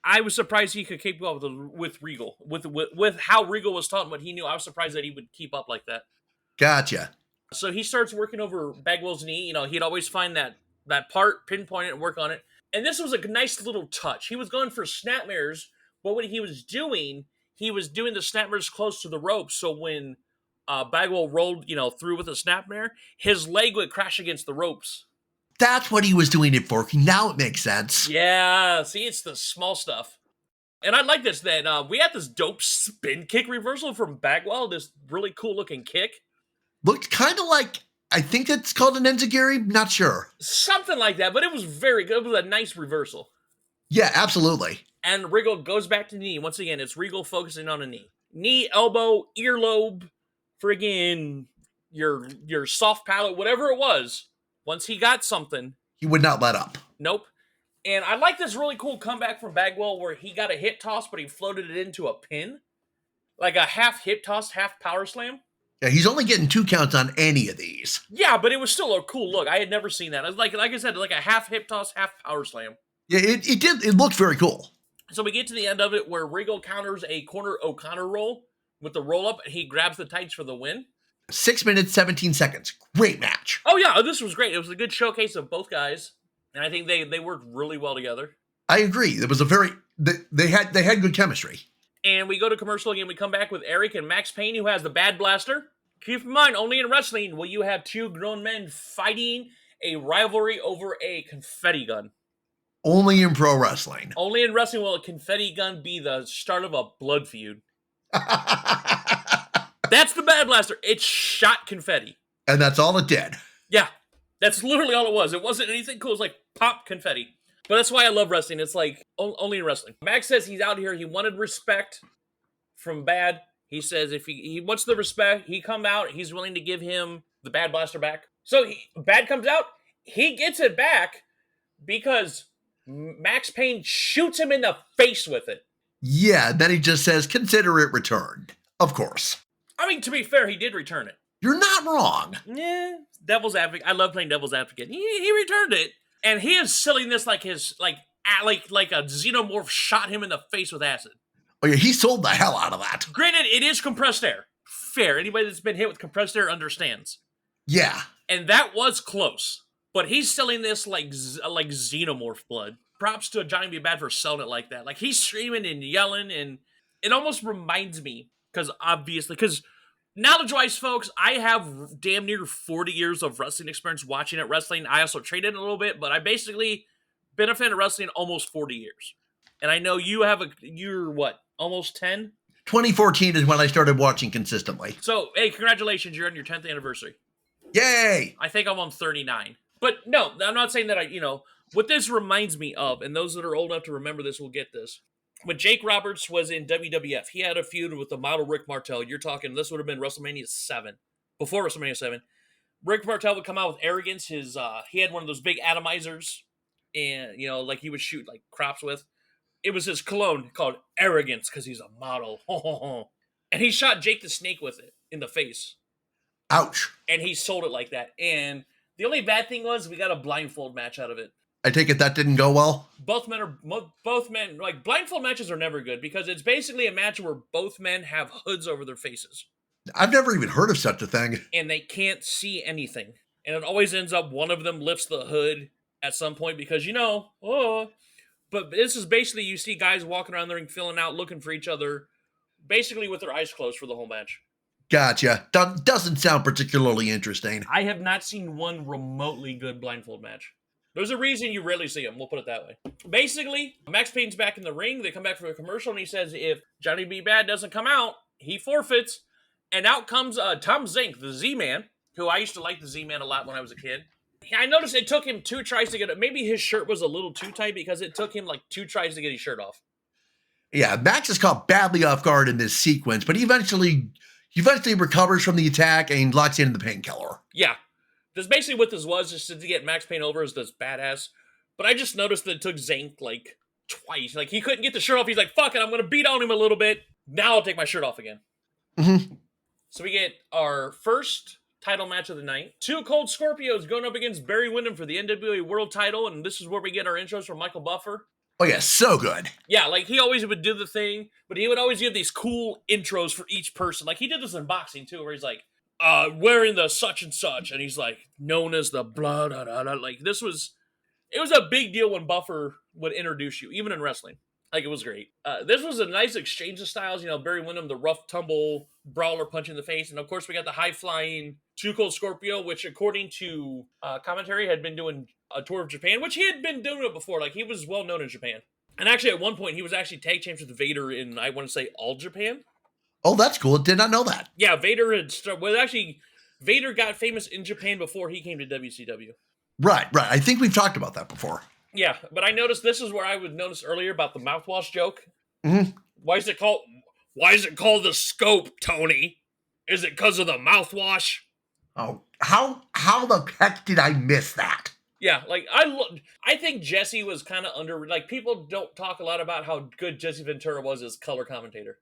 I was surprised he could keep up with Regal. With how Regal was taught and what he knew, I was surprised that he would keep up like that. Gotcha. So he starts working over Bagwell's knee. He'd always find that part, pinpoint it, and work on it. And this was a nice little touch. He was going for snapmares, but what he was doing the snapmares close to the rope. So when Bagwell rolled, through with a snapmare, his leg would crash against the ropes. That's what he was doing it for. Now it makes sense. Yeah, see, it's the small stuff. And I like this, that we had this dope spin kick reversal from Bagwell, this really cool looking kick. Looked kind of like, I think it's called an enziguri, not sure. Something like that, but it was very good. It was a nice reversal. Yeah, absolutely. And Regal goes back to knee. Once again, it's Regal focusing on a knee. Knee, elbow, earlobe, friggin' your soft palate, whatever it was. Once he got something, he would not let up. Nope. And I like this really cool comeback from Bagwell where he got a hip toss, but he floated it into a pin. Like a half hip toss, half power slam. Yeah, he's only getting 2 counts on any of these. Yeah, but it was still a cool look. I had never seen that. It was like I said, like a half hip toss, half power slam. Yeah, it did. It looked very cool. So we get to the end of it where Regal counters a corner O'Connor roll with the roll up, and he grabs the tights for the win. 6 minutes, 17 seconds. Great match. Oh yeah, this was great. It was a good showcase of both guys, and I think they worked really well together. I agree. It was a very they had good chemistry. And we go to commercial again. We come back with Eric and Max Payne, who has the Bad Blaster. Keep in mind, only in wrestling will you have 2 grown men fighting a rivalry over a confetti gun. Only in pro wrestling. Only in wrestling will a confetti gun be the start of a blood feud. That's the Bad Blaster. It shot confetti. And that's all it did. Yeah. That's literally all it was. It wasn't anything cool. It was like pop confetti. But that's why I love wrestling. It's like only in wrestling. Max says he's out here. He wanted respect from Bad. He says if he wants the respect, he come out. He's willing to give him the Bad Blaster back. So Bad comes out. He gets it back because Max Payne shoots him in the face with it. Yeah, then he just says, consider it returned. Of course. I mean, to be fair, he did return it. You're not wrong. Yeah, devil's advocate. I love playing devil's advocate. He returned it, and he is selling this like his like a xenomorph shot him in the face with acid. Oh yeah, he sold the hell out of that. Granted, it is compressed air. Fair. Anybody that's been hit with compressed air understands. Yeah, and that was close. But he's selling this like xenomorph blood. Props to Johnny B. Bad for selling it like that. Like he's screaming and yelling, and it almost reminds me because knowledge-wise, folks, I have damn near 40 years of wrestling experience watching it wrestling. I also traded a little bit, but I basically been a fan of wrestling almost 40 years. And I know you're what, almost 10? 2014 is when I started watching consistently. So, hey, congratulations, you're on your 10th anniversary. Yay! I think I'm on 39. But no, I'm not saying that what this reminds me of, and those that are old enough to remember this will get this. When Jake Roberts was in WWF, he had a feud with the model Rick Martel. You're talking, this would have been WrestleMania 7. Before WrestleMania 7. Rick Martel would come out with arrogance. He had one of those big atomizers, and, like he would shoot like crops with. It was his cologne called Arrogance because he's a model. And he shot Jake the Snake with it in the face. Ouch. And he sold it like that. And the only bad thing was we got a blindfold match out of it. I take it that didn't go well? Both men, like, blindfold matches are never good because it's basically a match where both men have hoods over their faces. I've never even heard of such a thing. And they can't see anything. And it always ends up one of them lifts the hood at some point because, But this is basically, you see guys walking around the ring, filling out, looking for each other, basically with their eyes closed for the whole match. Gotcha. Doesn't sound particularly interesting. I have not seen one remotely good blindfold match. There's a reason you rarely see them, we'll put it that way. Basically, Max Payne's back in the ring, they come back for a commercial, and he says if Johnny B. Bad doesn't come out, he forfeits, and out comes Tom Zink, the Z-Man, who I used to like the Z-Man a lot when I was a kid. I noticed it took him 2 tries to get it. Maybe his shirt was a little too tight because it took him like 2 tries to get his shirt off. Yeah, Max is caught badly off guard in this sequence, but he eventually recovers from the attack and locks in the painkiller. Yeah. That's basically what this was, just to get Max Payne over as this badass. But I just noticed that it took Zank like twice. Like he couldn't get the shirt off. He's like, fuck it, I'm going to beat on him a little bit. Now I'll take my shirt off again. Mm-hmm. So we get our first title match of the night. 2 Cold Scorpios going up against Barry Windham for the NWA World title. And this is where we get our intros from Michael Buffer. Oh, yeah, so good. Yeah, like he always would do the thing, but he would always give these cool intros for each person. Like he did this in boxing too, where he's like, wearing the such and such, and he's like known as the blah da da da. Like it was a big deal when Buffer would introduce you, even in wrestling. Like it was great. This was a nice exchange of styles. You know, Barry Windham, the rough tumble brawler punch in the face, and of course we got the high flying Too Cold Scorpio, which according to commentary had been doing a tour of Japan, which he had been doing it before. Like he was well known in Japan. And actually, at one point, he was actually tag champs with Vader in, I want to say, All Japan. Oh, that's cool. Did not know that. Yeah, Vader had started. Well, actually, Vader got famous in Japan before he came to WCW. Right. I think we've talked about that before. Yeah, but I noticed this is where I would notice earlier about the mouthwash joke. Mm-hmm. Why is it called the scope, Tony? Is it because of the mouthwash? Oh, how the heck did I miss that? Yeah, like I think Jesse was kind of under. Like people don't talk a lot about how good Jesse Ventura was as color commentator.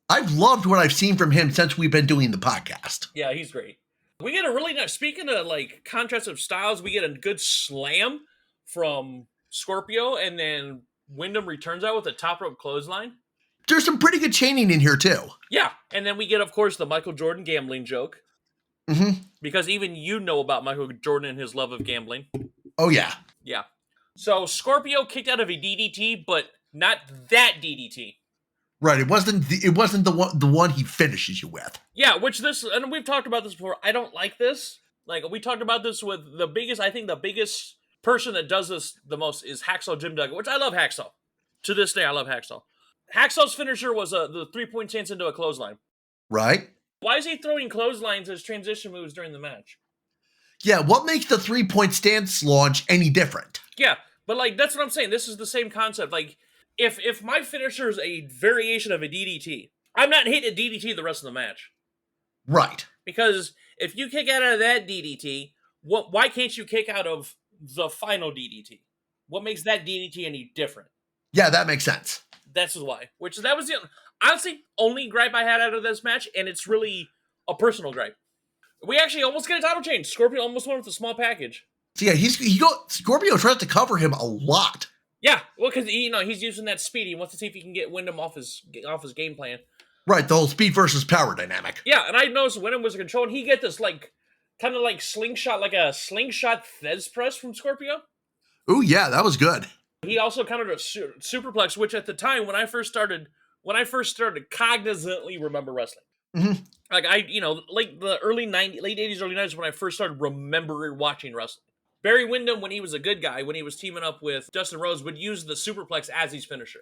I've loved what I've seen from him since we've been doing the podcast. Yeah, he's great. We get a really nice. Speaking of like contrast of styles, we get a good slam from Scorpio, and then Wyndham returns out with a top rope clothesline. There's some pretty good chaining in here too. Yeah, and then we get, of course, the Michael Jordan gambling joke. Mm-hmm. Because even you know about Michael Jordan and his love of gambling. Oh, yeah. Yeah. So Scorpio kicked out of a DDT, but not that DDT. Right. It wasn't the one he finishes you with. Yeah, and we've talked about this before. I don't like this. Like, we talked about this with I think the biggest person that does this the most is Hacksaw Jim Duggan, which I love Hacksaw. To this day, I love Hacksaw. Hacksaw's finisher was the 3-point stance into a clothesline. Right. Why is he throwing clotheslines as transition moves during the match? Yeah, what makes the 3-point stance launch any different? Yeah, but like that's what I'm saying. This is the same concept. Like if my finisher is a variation of a DDT, I'm not hitting a DDT the rest of the match. Right. Because if you kick out of that DDT, why can't you kick out of the final DDT? What makes that DDT any different? Yeah, that makes sense. That's why. That was the honestly only gripe I had out of this match, and it's really a personal gripe. We actually almost get a title change. Scorpio almost won with a small package. So yeah, Scorpio tries to cover him a lot. Yeah, well, because he's using that speed. He wants to see if he can get Wyndham off his game plan. Right, the whole speed versus power dynamic. Yeah, and I noticed Wyndham was in control, and he get this like kind of like slingshot, like a slingshot Fez press from Scorpio. Ooh, yeah, that was good. He also countered a superplex, which at the time when I first started cognizantly remember wrestling. Mm-hmm. Like like the late 80s, early 90s when I first started remembering watching wrestling. Barry Windham, when he was a good guy, when he was teaming up with Dustin Rhodes, would use the superplex as his finisher.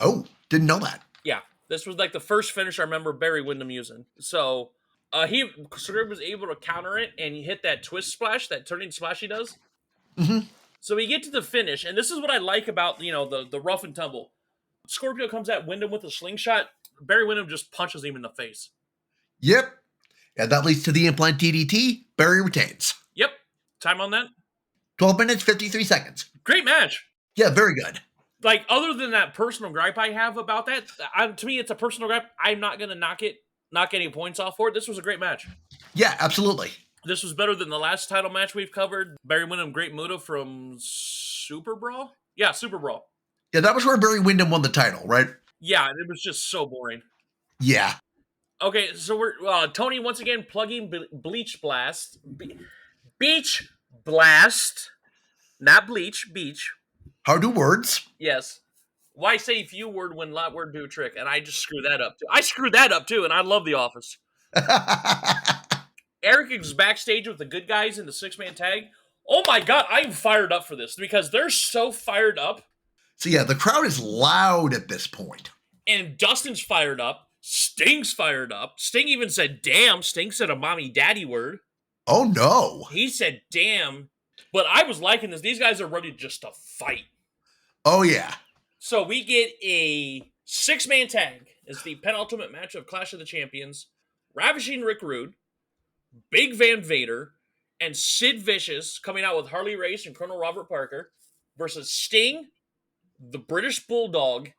Oh, didn't know that. Yeah, this was like the first finish I remember Barry Windham using. So he sort of was able to counter it, and he hit that twist splash, that turning splash he does. Mm-hmm. So we get to the finish, and this is what I like about the rough and tumble. Scorpio comes at Wyndham with a slingshot. Barry Windham just punches him in the face. Yep. And that leads to the implant DDT. Barry retains. Yep. Time on that? 12 minutes, 53 seconds. Great match. Yeah, very good. Like, other than that personal gripe I have about that, to me, it's a personal gripe. I'm not going to knock any points off for it. This was a great match. Yeah, absolutely. This was better than the last title match we've covered. Barry Windham, Great Muta from Super Brawl? Yeah, Super Brawl. Yeah, that was where Barry Windham won the title, right? Yeah, it was just so boring. Yeah. Okay, so we're Tony once again plugging Beach Blast, not bleach, beach. How do words? Yes. Why say few word when lot word do a trick? And I just screw that up too. I screwed that up too, and I love The Office. Eric is backstage with the good guys in the 6-man tag. Oh my god, I'm fired up for this because they're so fired up. So yeah, the crowd is loud at this point. And Dustin's fired up. Sting's fired up. Sting even said, damn. Sting said a mommy daddy word. Oh no. He said, damn. But I was liking this. These guys are ready just to fight. Oh yeah. So we get a 6-man tag. It's the penultimate match of Clash of the Champions. Ravishing Rick Rude, Big Van Vader, and Sid Vicious coming out with Harley Race and Colonel Robert Parker versus Sting, the British Bulldog,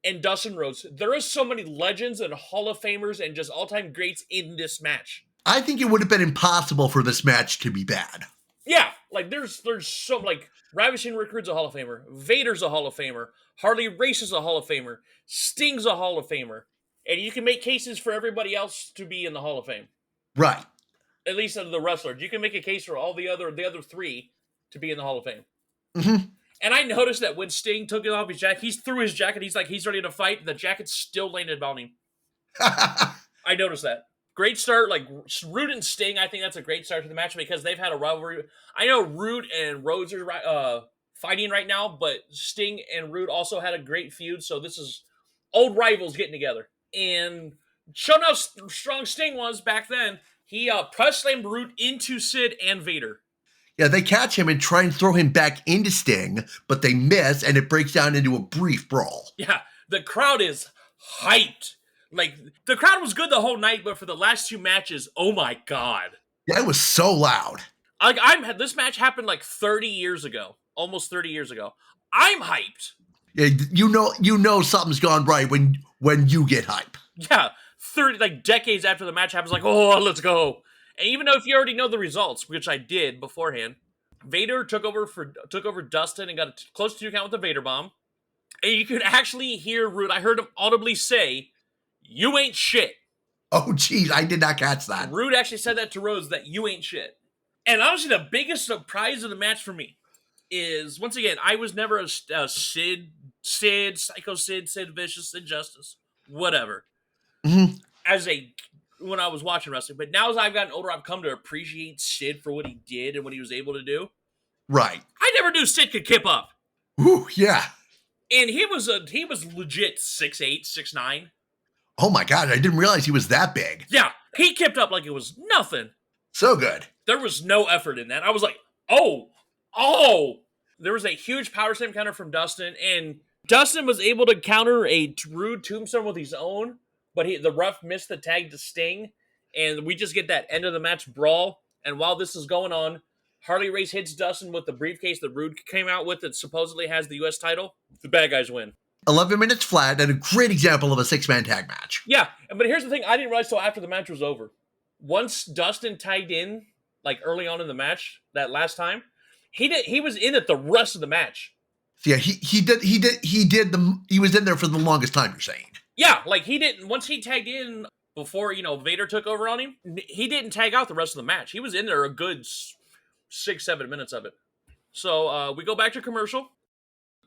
and Dustin Rhodes. There are so many legends and Hall of Famers and just all-time greats in this match. I think it would have been impossible for this match to be bad. Yeah, like there's so like Ravishing Rick Rude's a Hall of Famer, Vader's a Hall of Famer, Harley Race is a Hall of Famer, Sting's a Hall of Famer, and you can make cases for everybody else to be in the Hall of Fame. Right. At least of the wrestlers, you can make a case for all the other three to be in the Hall of Fame. Mm-hmm. And I noticed that when Sting took off his jacket, he's threw his jacket. He's ready to fight. The jacket's still landed on him. I noticed that. Great start, like Rude and Sting. I think that's a great start to the match because they've had a rivalry. I know Rude and Rhodes are fighting right now, but Sting and Rude also had a great feud. So this is old rivals getting together. And showing how strong Sting was back then, he press slammed Rude into Sid and Vader. Yeah, they catch him and try and throw him back into Sting, but they miss, and it breaks down into a brief brawl. Yeah, the crowd is hyped. Like, the crowd was good the whole night, but for the last two matches, oh my god. Yeah, it was so loud. Like, this match happened like 30 years ago. Almost 30 years ago. I'm hyped. Yeah, you know something's gone right when you get hype. Yeah, 30, like, decades after the match happens, like, oh, let's go. And even though if you already know the results, which I did beforehand, Vader took over Dustin and got a close to 2 count with the Vader bomb. And you could actually hear Rude. I heard him audibly say, "You ain't shit." Oh, geez, I did not catch that. Rude actually said that to Rhodes, that you ain't shit. And honestly, the biggest surprise of the match for me is, once again, I was never a Sid, Psycho Sid, Sid Vicious, Sid Justice, whatever. Mm-hmm. When I was watching wrestling. But now as I've gotten older, I've come to appreciate Sid for what he did and what he was able to do. Right. I never knew Sid could kip up. Ooh, yeah. And he was legit 6'8", 6'9". Oh my god, I didn't realize he was that big. Yeah, he kipped up like it was nothing. So good. There was no effort in that. I was like, oh. There was a huge power slam counter from Dustin, and Dustin was able to counter a Rude tombstone with his own, but the ref missed the tag to Sting, and we just get that end of the match brawl. And while this is going on, Harley Race hits Dustin with the briefcase that Rude came out with that supposedly has the U.S. title. The bad guys win. 11 minutes flat and a great example of a 6-man tag match. Yeah, but here's the thing. I didn't realize till after the match was over. Once Dustin tagged in, like early on in the match, that last time, he was in it the rest of the match. Yeah, he was in there for the longest time, you're saying. Yeah, like once he tagged in before, Vader took over on him, he didn't tag out the rest of the match. He was in there a good 6-7 minutes of it. So we go back to commercial.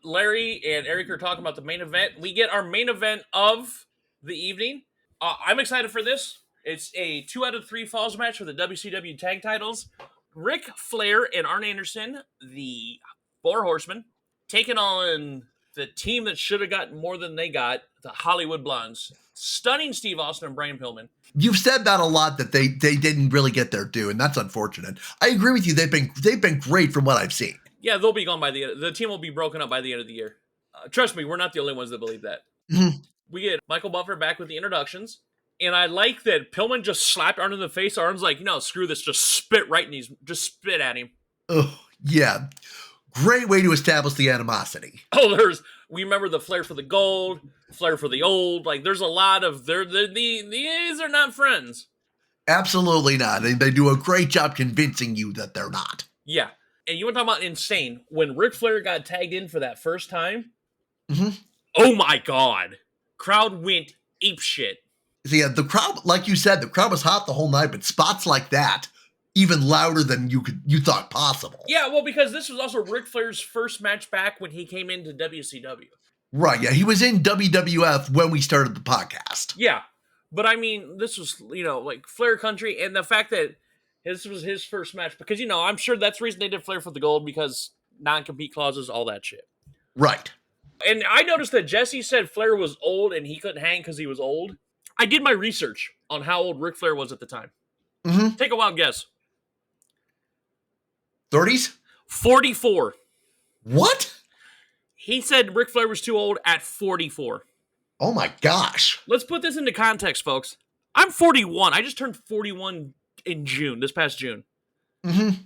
Larry and Eric are talking about the main event. We get our main event of the evening. I'm excited for this. It's a 2 out of 3 falls match for the WCW tag titles. Ric Flair and Arn Anderson, the 4 Horsemen, taking on the team that should have gotten more than they got, the Hollywood Blondes. Stunning Steve Austin and Brian Pillman. You've said that a lot, that they didn't really get their due, and that's unfortunate. I agree with you. They've been great from what I've seen. Yeah, they'll be gone by the team will be broken up by the end of the year. Trust me, we're not the only ones that believe that. Mm-hmm. We get Michael Buffer back with the introductions, and I like that Pillman just slapped Arn in the face. Arn's like, screw this, just spit at him. Oh, yeah. Great way to establish the animosity. Oh, we remember the Flair for the gold, Flair for the old. Like, there's a lot of these are not friends. Absolutely not. And they do a great job convincing you that they're not. Yeah. And you want to talk about insane. When Ric Flair got tagged in for that first time, mm-hmm. Oh my God. Crowd went apeshit. Yeah, the crowd, like you said, the crowd was hot the whole night, but spots like that, even louder than you thought possible. Yeah, well, because this was also Ric Flair's first match back when he came into WCW. Right, yeah, he was in WWF when we started the podcast. Yeah, but I mean, this was, like Flair country, and the fact that this was his first match, because, I'm sure that's the reason they did Flair for the gold, because non-compete clauses, all that shit. Right. And I noticed that Jesse said Flair was old and he couldn't hang because he was old. I did my research on how old Ric Flair was at the time. Mm-hmm. Take a wild guess. 30s? 44. What? He said Ric Flair was too old at 44. Oh my gosh. Let's put this into context, folks. I'm 41. I just turned 41 in June, this past June. Mm-hmm.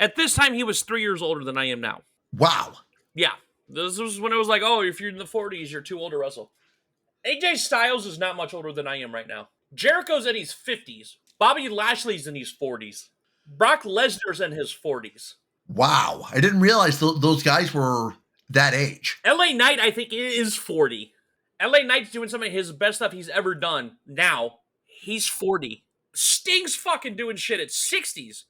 At this time, he was 3 years older than I am now. Wow. Yeah. This was when it was like, oh, if you're in the 40s, you're too old to wrestle. AJ Styles is not much older than I am right now. Jericho's in his 50s. Bobby Lashley's in his 40s. Brock Lesnar's in his 40s. Wow. I didn't realize those guys were that age. LA Knight, I think, is 40. LA Knight's doing some of his best stuff he's ever done now. He's 40. Sting's fucking doing shit at 60s.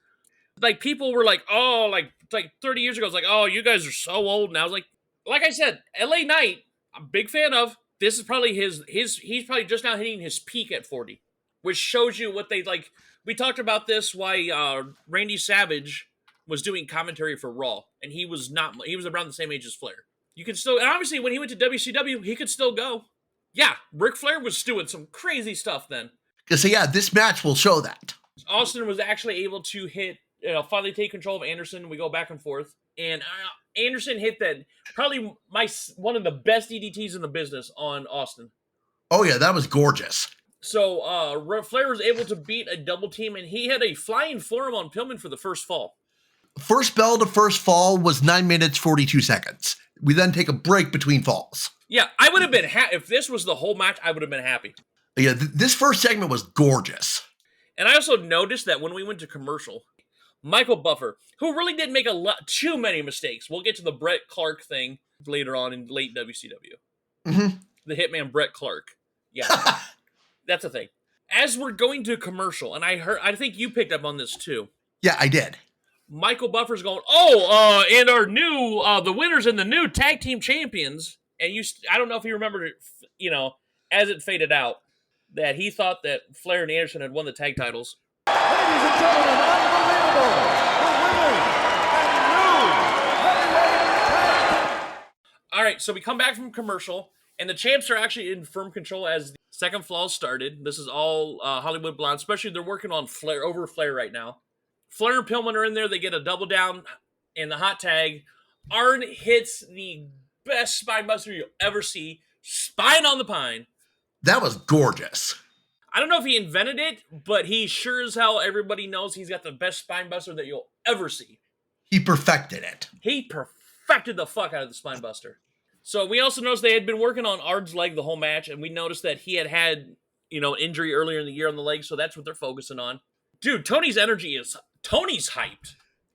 Like, people were like, oh, like 30 years ago, it's like, oh, you guys are so old now. I was like I said, LA Knight, I'm a big fan of. This is probably he's probably just now hitting his peak at 40, which shows you what they like. We talked about this, why Randy Savage was doing commentary for Raw, and he was around the same age as Flair. You can still, and obviously when he went to WCW, he could still go. Yeah, Ric Flair was doing some crazy stuff then. So yeah, this match will show that. Austin was actually able to finally take control of Anderson. We go back and forth, and Anderson hit that probably one of the best DDTs in the business on Austin. Oh yeah, that was gorgeous. So Flair was able to beat a double team, and he had a flying forearm on Pillman for the first fall. First bell to first fall was 9 minutes, 42 seconds. We then take a break between falls. Yeah, I would have been if this was the whole match, I would have been happy. Yeah, this first segment was gorgeous. And I also noticed that when we went to commercial, Michael Buffer, who really didn't make too many mistakes. We'll get to the Brett Clark thing later on in late WCW. Mm-hmm. The Hitman Brett Clark. Yeah, that's the thing. As we're going to commercial, and I think you picked up on this too. Yeah, I did. Michael Buffer's going, and our new, the winners and the new tag team champions. And I don't know if you remember, as it faded out, that he thought that Flair and Anderson had won the tag titles. Ladies and gentlemen, unbelievable, the winners and new heavyweight tag. All right, so we come back from commercial, and the champs are actually in firm control as the second fall started. This is all Hollywood Blonde, especially they're working on Flair right now. Flair and Pillman are in there. They get a double down in the hot tag. Arn hits the best spine buster you'll ever see. Spine on the pine. That was gorgeous. I don't know if he invented it, but he sure as hell, everybody knows he's got the best spine buster that you'll ever see. He perfected it. He perfected the fuck out of the spine buster. So we also noticed they had been working on Ard's leg the whole match, and we noticed that he had injury earlier in the year on the leg, so that's what they're focusing on. Dude, Tony's hyped.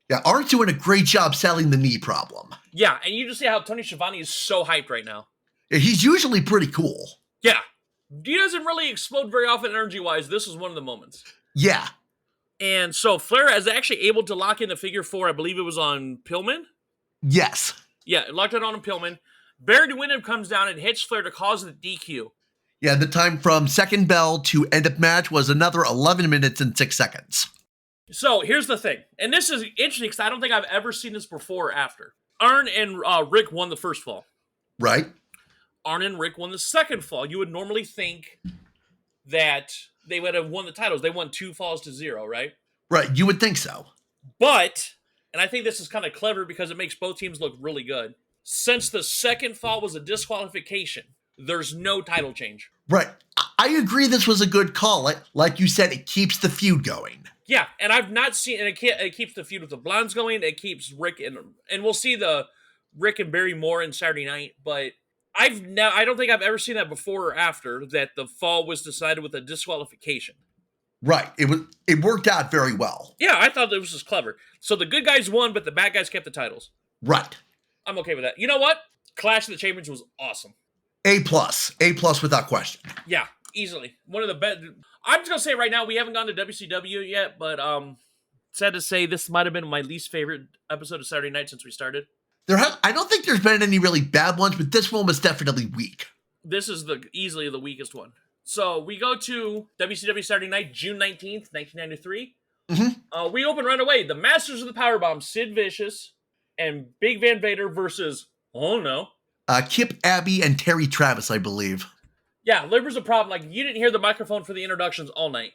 Yeah, Art's doing a great job selling the knee problem. Yeah, and you just see how Tony Schiavone is so hyped right now. Yeah, he's usually pretty cool. Yeah. He doesn't really explode very often energy-wise. This was one of the moments. Yeah. And so Flair is actually able to lock in the figure 4. I believe it was on Pillman. Yes. Yeah, locked it on Pillman. Barry Windham comes down and hits Flair to cause the DQ. Yeah, the time from second bell to end of match was another 11 minutes and 6 seconds. So here's the thing. And this is interesting because I don't think I've ever seen this before or after. Arn and Rick won the first fall. Right. Arn and Rick won the second fall. You would normally think that they would have won the titles. They won 2 falls to 0, right? Right, you would think so. But, and I think this is kind of clever because it makes both teams look really good. Since the second fall was a disqualification, there's no title change. Right. I agree this was a good call. Like you said, it keeps the feud going. Yeah, and I've not seen, and it keeps the feud with the Blondes going. It keeps Rick and we'll see the Rick and Barry more in Saturday night, but I don't think I've ever seen that before or after, that the fall was decided with a disqualification. Right. It worked out very well. Yeah, I thought it was just clever. So the good guys won, but the bad guys kept the titles. Right. I'm okay with that. You know what? Clash of the Champions was awesome. A+. A+ without question. Yeah, easily. One of the best. I'm just going to say right now, we haven't gone to WCW yet, but sad to say, this might have been my least favorite episode of Saturday Night since we started. I don't think there's been any really bad ones, but this one was definitely weak. This is easily the weakest one. So we go to WCW Saturday Night, June 19th, 1993. Mm-hmm. We open right away. The Masters of the Powerbomb, Sid Vicious and Big Van Vader versus, oh no. Kip Abbey and Terry Travis, I believe. Yeah, there was a problem. Like, you didn't hear the microphone for the introductions all night.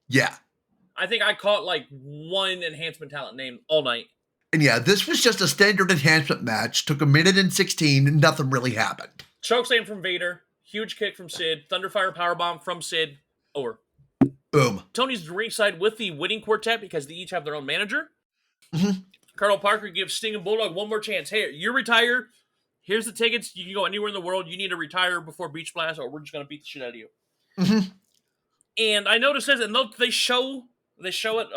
Yeah. I think I caught like one enhancement talent name all night. And yeah, this was just a standard enhancement match. Took 1:16 and nothing really happened. Chokeslam from Vader. Huge kick from Sid. Thunderfire powerbomb from Sid. Over. Boom. Tony's ringside with the winning quartet because they each have their own manager. Mm-hmm. Colonel Parker gives Sting and Bulldog one more chance. Hey, you retire. Here's the tickets. You can go anywhere in the world. You need to retire before Beach Blast or we're just going to beat the shit out of you. Mm-hmm. And I noticed this, and they show it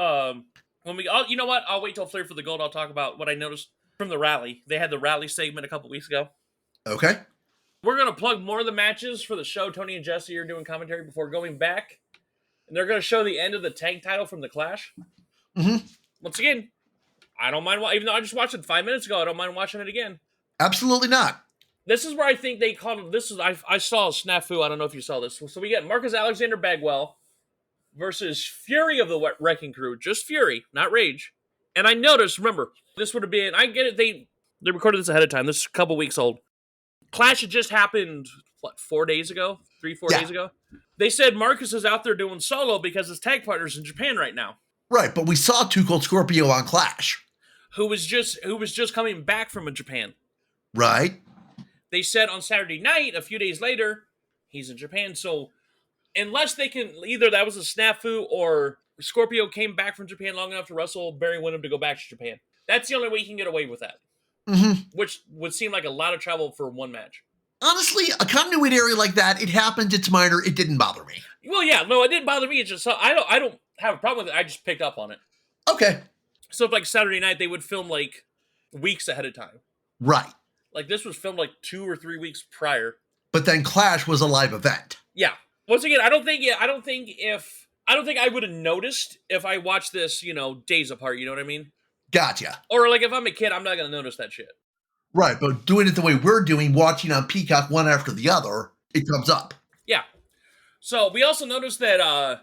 when we, you know what? I'll wait till Flair for the Gold. I'll talk about what I noticed from the rally. They had the rally segment a couple weeks ago. Okay. We're going to plug more of the matches for the show. Tony and Jesse are doing commentary before going back. And they're going to show the end of the tag title from the Clash. Mm-hmm. Once again, I don't mind, even though I just watched it 5 minutes ago, I don't mind watching it again. Absolutely not. This is where I think they called it, I saw a snafu, I don't know if you saw this. So we get Marcus Alexander Bagwell versus Fury of the Wrecking Crew. Just Fury, not Rage. And I noticed, remember, this would have been, I get it, they recorded this ahead of time. This is a couple weeks old. Clash had just happened, 4 days ago? 3-4 days ago? They said Marcus is out there doing solo because his tag partner's in Japan right now. Right, but we saw Too Cold Scorpio on Clash. Who was just coming back from Japan. Right. They said on Saturday night, a few days later, he's in Japan. So unless they can, either that was a snafu or Scorpio came back from Japan long enough to wrestle Barry Windham to go back to Japan. That's the only way he can get away with that. Mm-hmm. Which would seem like a lot of travel for one match. Honestly, a continuity area like that, it happens, it's minor, it didn't bother me. Well, yeah, no, it didn't bother me. It's just, I don't have a problem with it. I just picked up on it. Okay. So if like Saturday night, they would film like weeks ahead of time. Right. Like this was filmed like 2 or 3 weeks prior. But then Clash was a live event. Yeah. Once again, I don't think I would have noticed if I watched this, days apart, you know what I mean? Gotcha. Or like if I'm a kid, I'm not going to notice that shit. Right, but doing it the way we're doing, watching on Peacock one after the other, it comes up. Yeah. So we also noticed that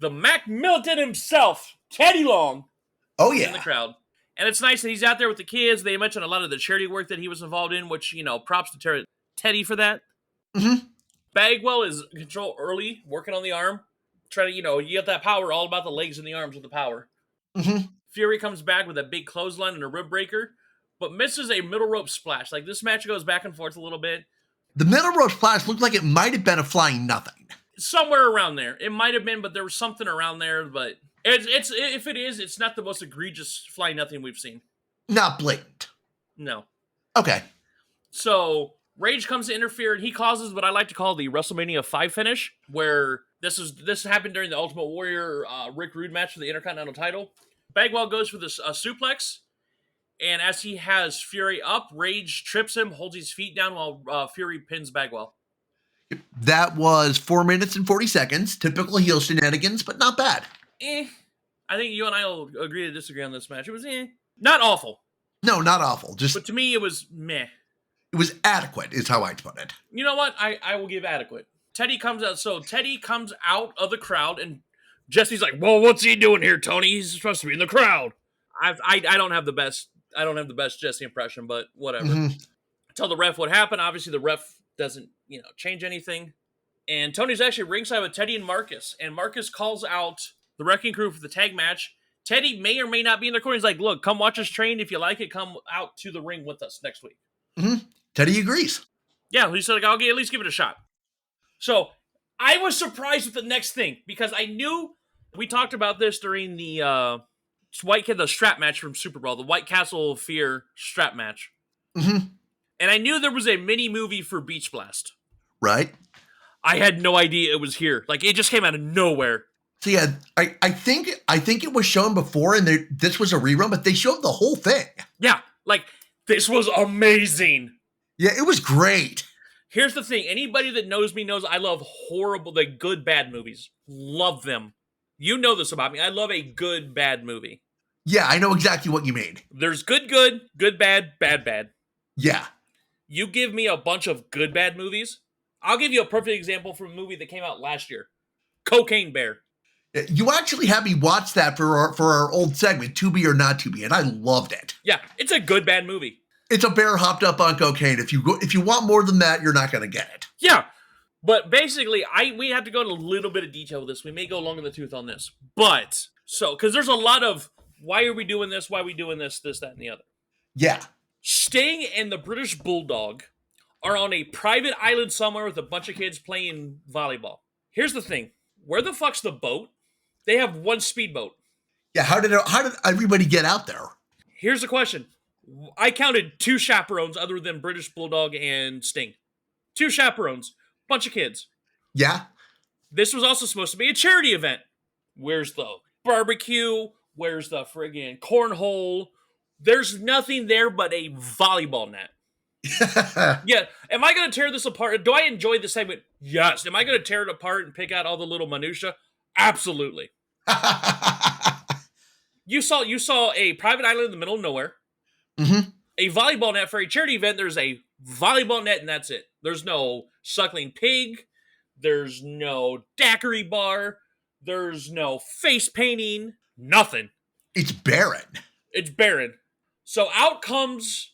the Mac Militant himself, Teddy Long, is in the crowd. And it's nice that he's out there with the kids. They mentioned a lot of the charity work that he was involved in, which, props to Teddy for that. Mm-hmm. Bagwell is in control early, working on the arm. Trying to, you get that power, all about the legs and the arms with the power. Mm-hmm. Fury comes back with a big clothesline and a rib breaker, but misses a middle rope splash. Like, this match goes back and forth a little bit. The middle rope splash looked like it might have been a flying nothing. Somewhere around there. It might have been, but there was something around there, but it's if it is, it's not the most egregious flying nothing we've seen. Not blatant. No. Okay. So, Rage comes to interfere, and he causes what I like to call the WrestleMania 5 finish, where this happened during the Ultimate Warrior Rick Rude match for the Intercontinental title. Bagwell goes for this suplex, and as he has Fury up, Rage trips him, holds his feet down while Fury pins Bagwell. That was 4 minutes and 40 seconds. Typical heel shenanigans, but not bad. I think you and I will agree to disagree on this match. It was not awful. No, not awful. But to me, it was meh. It was adequate, is how I'd put it. You know what? I will give adequate. Teddy comes out. So Teddy comes out of the crowd, and Jesse's like, "Well, what's he doing here, Tony? He's supposed to be in the crowd." I don't have the best. I don't have the best Jesse impression, but whatever. Mm-hmm. Tell the ref what happened. Obviously, the ref doesn't, change anything. And Tony's actually ringside with Teddy and Marcus. And Marcus calls out the Wrecking Crew for the tag match. Teddy may or may not be in the corner. He's like, "Look, come watch us train. If you like it, come out to the ring with us next week." Mm-hmm. Teddy agrees. Yeah, he said, "I'll at least give it a shot." So I was surprised with the next thing because I knew we talked about this during the the strap match from Super Bowl, the White Castle of Fear strap match. Mm-hmm. And I knew there was a mini movie for Beach Blast. Right. I had no idea it was here. Like, it just came out of nowhere. So yeah, I think it was shown before, and this was a rerun, but they showed the whole thing. Yeah, like, this was amazing. Yeah, it was great. Here's the thing. Anybody that knows me knows I love good, bad movies. Love them. You know this about me. I love a good, bad movie. Yeah, I know exactly what you mean. There's good, bad, bad. Yeah. You give me a bunch of good, bad movies. I'll give you a perfect example from a movie that came out last year. Cocaine Bear. You actually had me watch that for our old segment, To Be or Not To Be, and I loved it. Yeah, it's a good, bad movie. It's a bear hopped up on cocaine. If you want more than that, you're not going to get it. Yeah, but basically, we have to go into a little bit of detail with this. We may go long in the tooth on this, but because there's a lot of why are we doing this, why are we doing this, that, and the other. Yeah. Sting and the British Bulldog are on a private island somewhere with a bunch of kids playing volleyball. Here's the thing: where the fuck's the boat? They have one speedboat. Yeah. How did everybody get out there? Here's the question. I counted 2 chaperones other than British Bulldog and Sting. 2 chaperones. Bunch of kids. Yeah. This was also supposed to be a charity event. Where's the barbecue? Where's the friggin' cornhole? There's nothing there but a volleyball net. Yeah. Am I going to tear this apart? Do I enjoy this segment? Yes. Am I going to tear it apart and pick out all the little minutia? Absolutely. You saw a private island in the middle of nowhere. Mm-hmm. A volleyball net for a charity event. There's a volleyball net, and that's it. There's no suckling pig. There's no daiquiri bar. There's no face painting. Nothing. It's barren. It's barren. So out comes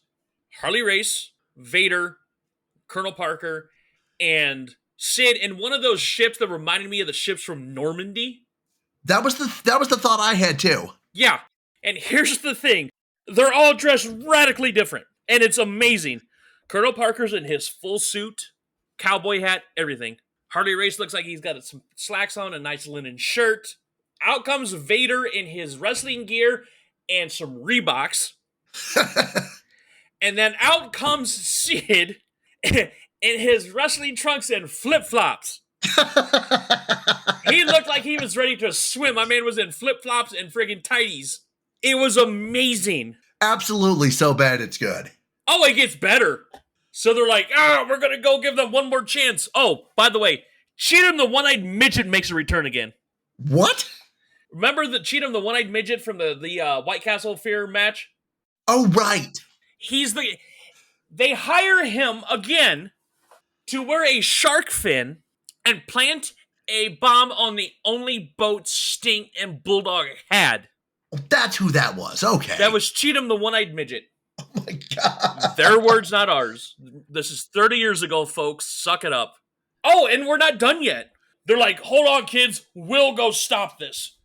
Harley Race, Vader, Colonel Parker, and Sid in one of those ships that reminded me of the ships from Normandy. That was the thought I had too. Yeah. And here's the thing. They're all dressed radically different. And it's amazing. Colonel Parker's in his full suit, cowboy hat, everything. Harley Race looks like he's got some slacks on, a nice linen shirt. Out comes Vader in his wrestling gear and some Reeboks. And then out comes Sid in his wrestling trunks and flip-flops. He looked like he was ready to swim. My man was in flip-flops and friggin' tighties. It was amazing. Absolutely so bad it's good. Oh, it gets better. So they're like, we're going to go give them one more chance. Oh, by the way, Cheatham the One-Eyed Midget makes a return again. What? Remember the Cheatham the One-Eyed Midget from the White Castle Fear match? Oh, right. They hire him again to wear a shark fin and plant a bomb on the only boat Sting and Bulldog had. Oh, that's who that was. Okay. That was Cheatham the One-Eyed Midget. Oh, my God. Their words, not ours. This is 30 years ago, folks. Suck it up. Oh, and we're not done yet. They're like, hold on, kids. We'll go stop this.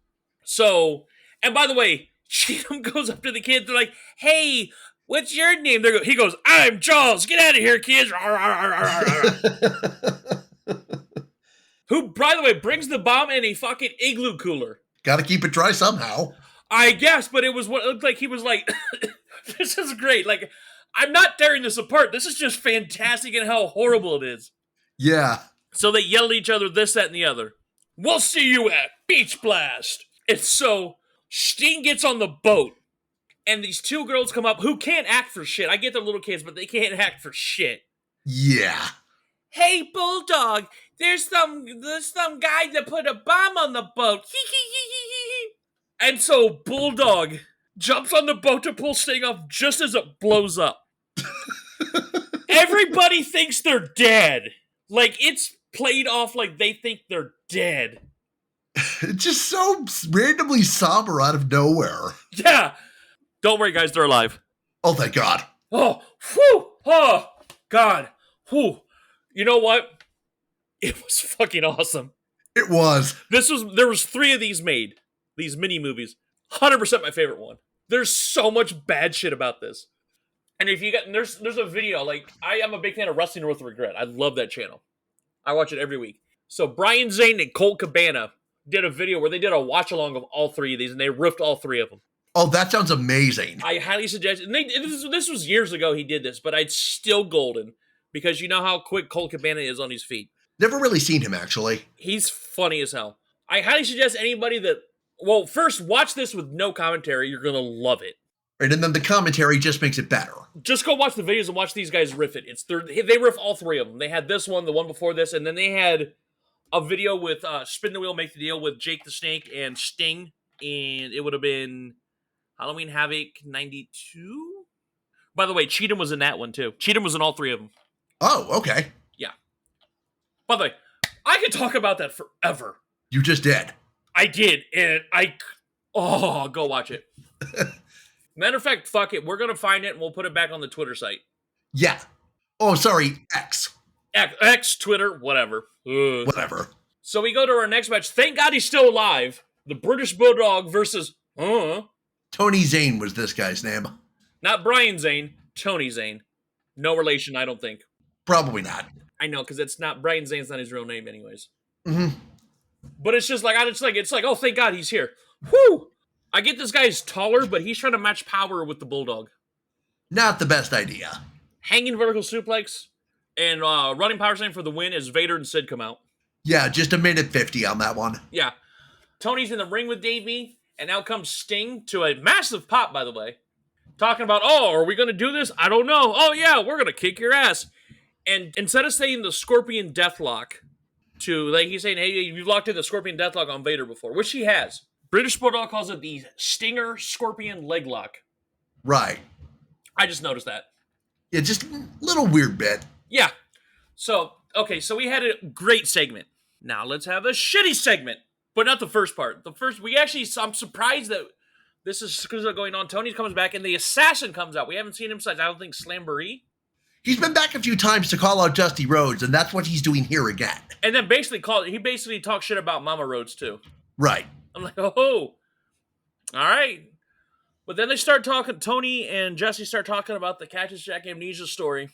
So, and by the way, Cheatham goes up to the kids. They're like, hey, what's your name? He goes, I'm Jaws. Get out of here, kids. Who, by the way, brings the bomb in a fucking igloo cooler. Gotta keep it dry somehow. I guess, but it was what it looked like. He was like, this is great. Like, I'm not tearing this apart. This is just fantastic and how horrible it is. Yeah. So they yell at each other, this, that, and the other. We'll see you at Beach Blast. And so Sting gets on the boat, and these two girls come up who can't act for shit. I get they're little kids, but they can't act for shit. Yeah. Hey, Bulldog, there's some guy that put a bomb on the boat. And so Bulldog jumps on the boat to pull Sting off just as it blows up. Everybody thinks they're dead. Like, it's played off like they think they're dead. It's just so randomly somber out of nowhere. Yeah. Don't worry, guys, they're alive. Oh, thank God. Oh, whew. Oh, God. Whew. You know what? It was fucking awesome. It was. There was 3 of these made. These mini movies. 100% my favorite one. There's so much bad shit about this. And if you got, there's a video, like, I am a big fan of Wrestling With Regret. I love that channel. I watch it every week. So Brian Zane and Colt Cabana did a video where they did a watch along of all 3 of these, and they riffed all 3 of them. Oh, that sounds amazing. I highly suggest, and this was years ago he did this, but it's still golden, because you know how quick Colt Cabana is on his feet. Never really seen him, actually. He's funny as hell. I highly suggest anybody that, well, first, watch this with no commentary. You're going to love it. Right, and then the commentary just makes it better. Just go watch the videos and watch these guys riff it. They riff all 3 of them. They had this one, the one before this, and then they had a video with Spin the Wheel, Make the Deal with Jake the Snake and Sting, and it would have been Halloween Havoc 92? By the way, Cheatham was in that one, too. Cheatham was in all 3 of them. Oh, okay. Yeah. By the way, I could talk about that forever. You just did. I did, and go watch it. Matter of fact, fuck it. We're going to find it, and we'll put it back on the Twitter site. Yeah. Oh, sorry, X. X, Twitter, whatever. Ugh. Whatever. So we go to our next match. Thank God he's still alive. The British Bulldog versus, Tony Zane was this guy's name. not Brian Zane, Tony Zane. No relation, I don't think. Probably not. I know, because it's not, Brian Zane's not his real name anyways. Mm-hmm. But it's just like, it's like, oh, thank God he's here. Whew! I get this guy's taller, but he's trying to match power with the Bulldog. Not the best idea. Hanging vertical suplex and running power slam for the win as Vader and Sid come out. Yeah, just a minute 50 on that one. Yeah. Tony's in the ring with Davey, And out comes Sting to a massive pop, by the way. Talking about, oh, are we going to do this? I don't know. Oh, yeah, we're going to kick your ass. And instead of saying the Scorpion Deathlock to, like, he's saying, hey, you've locked in the Scorpion Deathlock on Vader before, which he has. British Bulldog calls it the Stinger Scorpion Leglock. Right. I just noticed that. Yeah, just a little weird bit. Yeah. So, okay, so we had a great segment. Now let's have a shitty segment. But not the first part. I'm surprised that this is because of going on. Tony comes back and the assassin comes out. We haven't seen him since, I don't think, Slamboree. He's been back a few times to call out Dusty Rhodes, and that's what he's doing here again. And then he basically talks shit about Mama Rhodes too. Right. I'm like, oh, all right. But then they start talking, Tony and Jesse start talking about the Cactus Jack Amnesia story.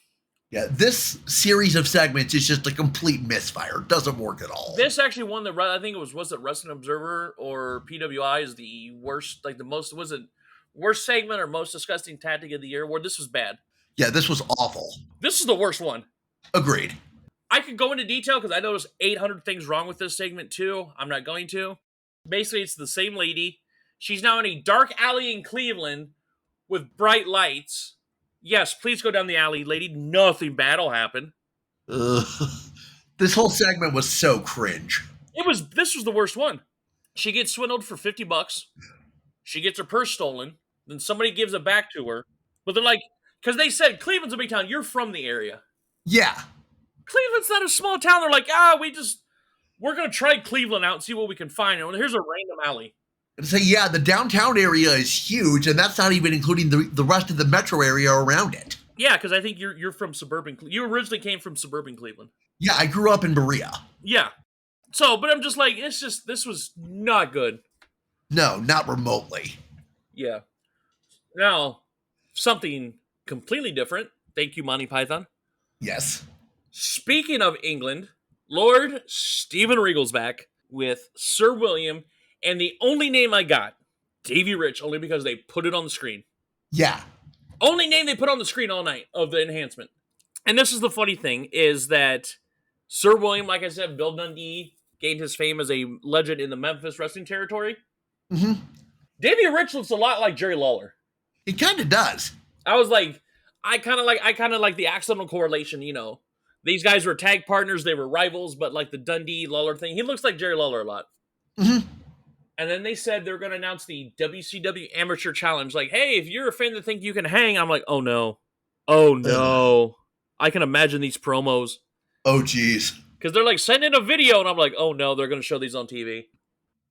Yeah, this series of segments is just a complete misfire. It doesn't work at all. This actually won I think it was it Wrestling Observer or PWI is the worst, like the most, was it worst segment or most disgusting tactic of the year, where this was bad. Yeah, this was awful. This is the worst one. Agreed. I could go into detail because I noticed 800 things wrong with this segment too. I'm not going to. Basically, it's the same lady. She's now in a dark alley in Cleveland with bright lights. Yes, please go down the alley, lady. Nothing bad will happen. This whole segment was so cringe. This was the worst one. She gets swindled for $50. She gets her purse stolen. Then somebody gives it back to her. But they're like, because they said, Cleveland's a big town. You're from the area. Yeah. Cleveland's not a small town. They're like, we're going to try Cleveland out and see what we can find. And here's a random alley. So yeah, the downtown area is huge, and that's not even including the rest of the metro area around it. Yeah, because I think you're from suburban. You originally came from suburban Cleveland. Yeah, I grew up in Berea. Yeah. So, but I'm just like, this was not good. No, not remotely. Yeah. Now, something completely different. Thank you, Monty Python. Yes. Speaking of England, Lord Steven Regal's back with Sir William. And the only name I got, Davey Rich, only because they put it on the screen. Yeah. Only name they put on the screen all night of the enhancement. And this is the funny thing, is that Sir William, like I said, Bill Dundee gained his fame as a legend in the Memphis wrestling territory. Mm-hmm. Davey Rich looks a lot like Jerry Lawler. He kind of does. I was like, I kind of like the accidental correlation, you know. These guys were tag partners, they were rivals, but like the Dundee Lawler thing, he looks like Jerry Lawler a lot. Mm-hmm. And then they said they're going to announce the WCW Amateur Challenge. Like, hey, if you're a fan that think you can hang, I'm like, oh no. Oh no. I can imagine these promos. Oh, geez. Because they're like, send in a video, and I'm like, oh no, they're going to show these on TV.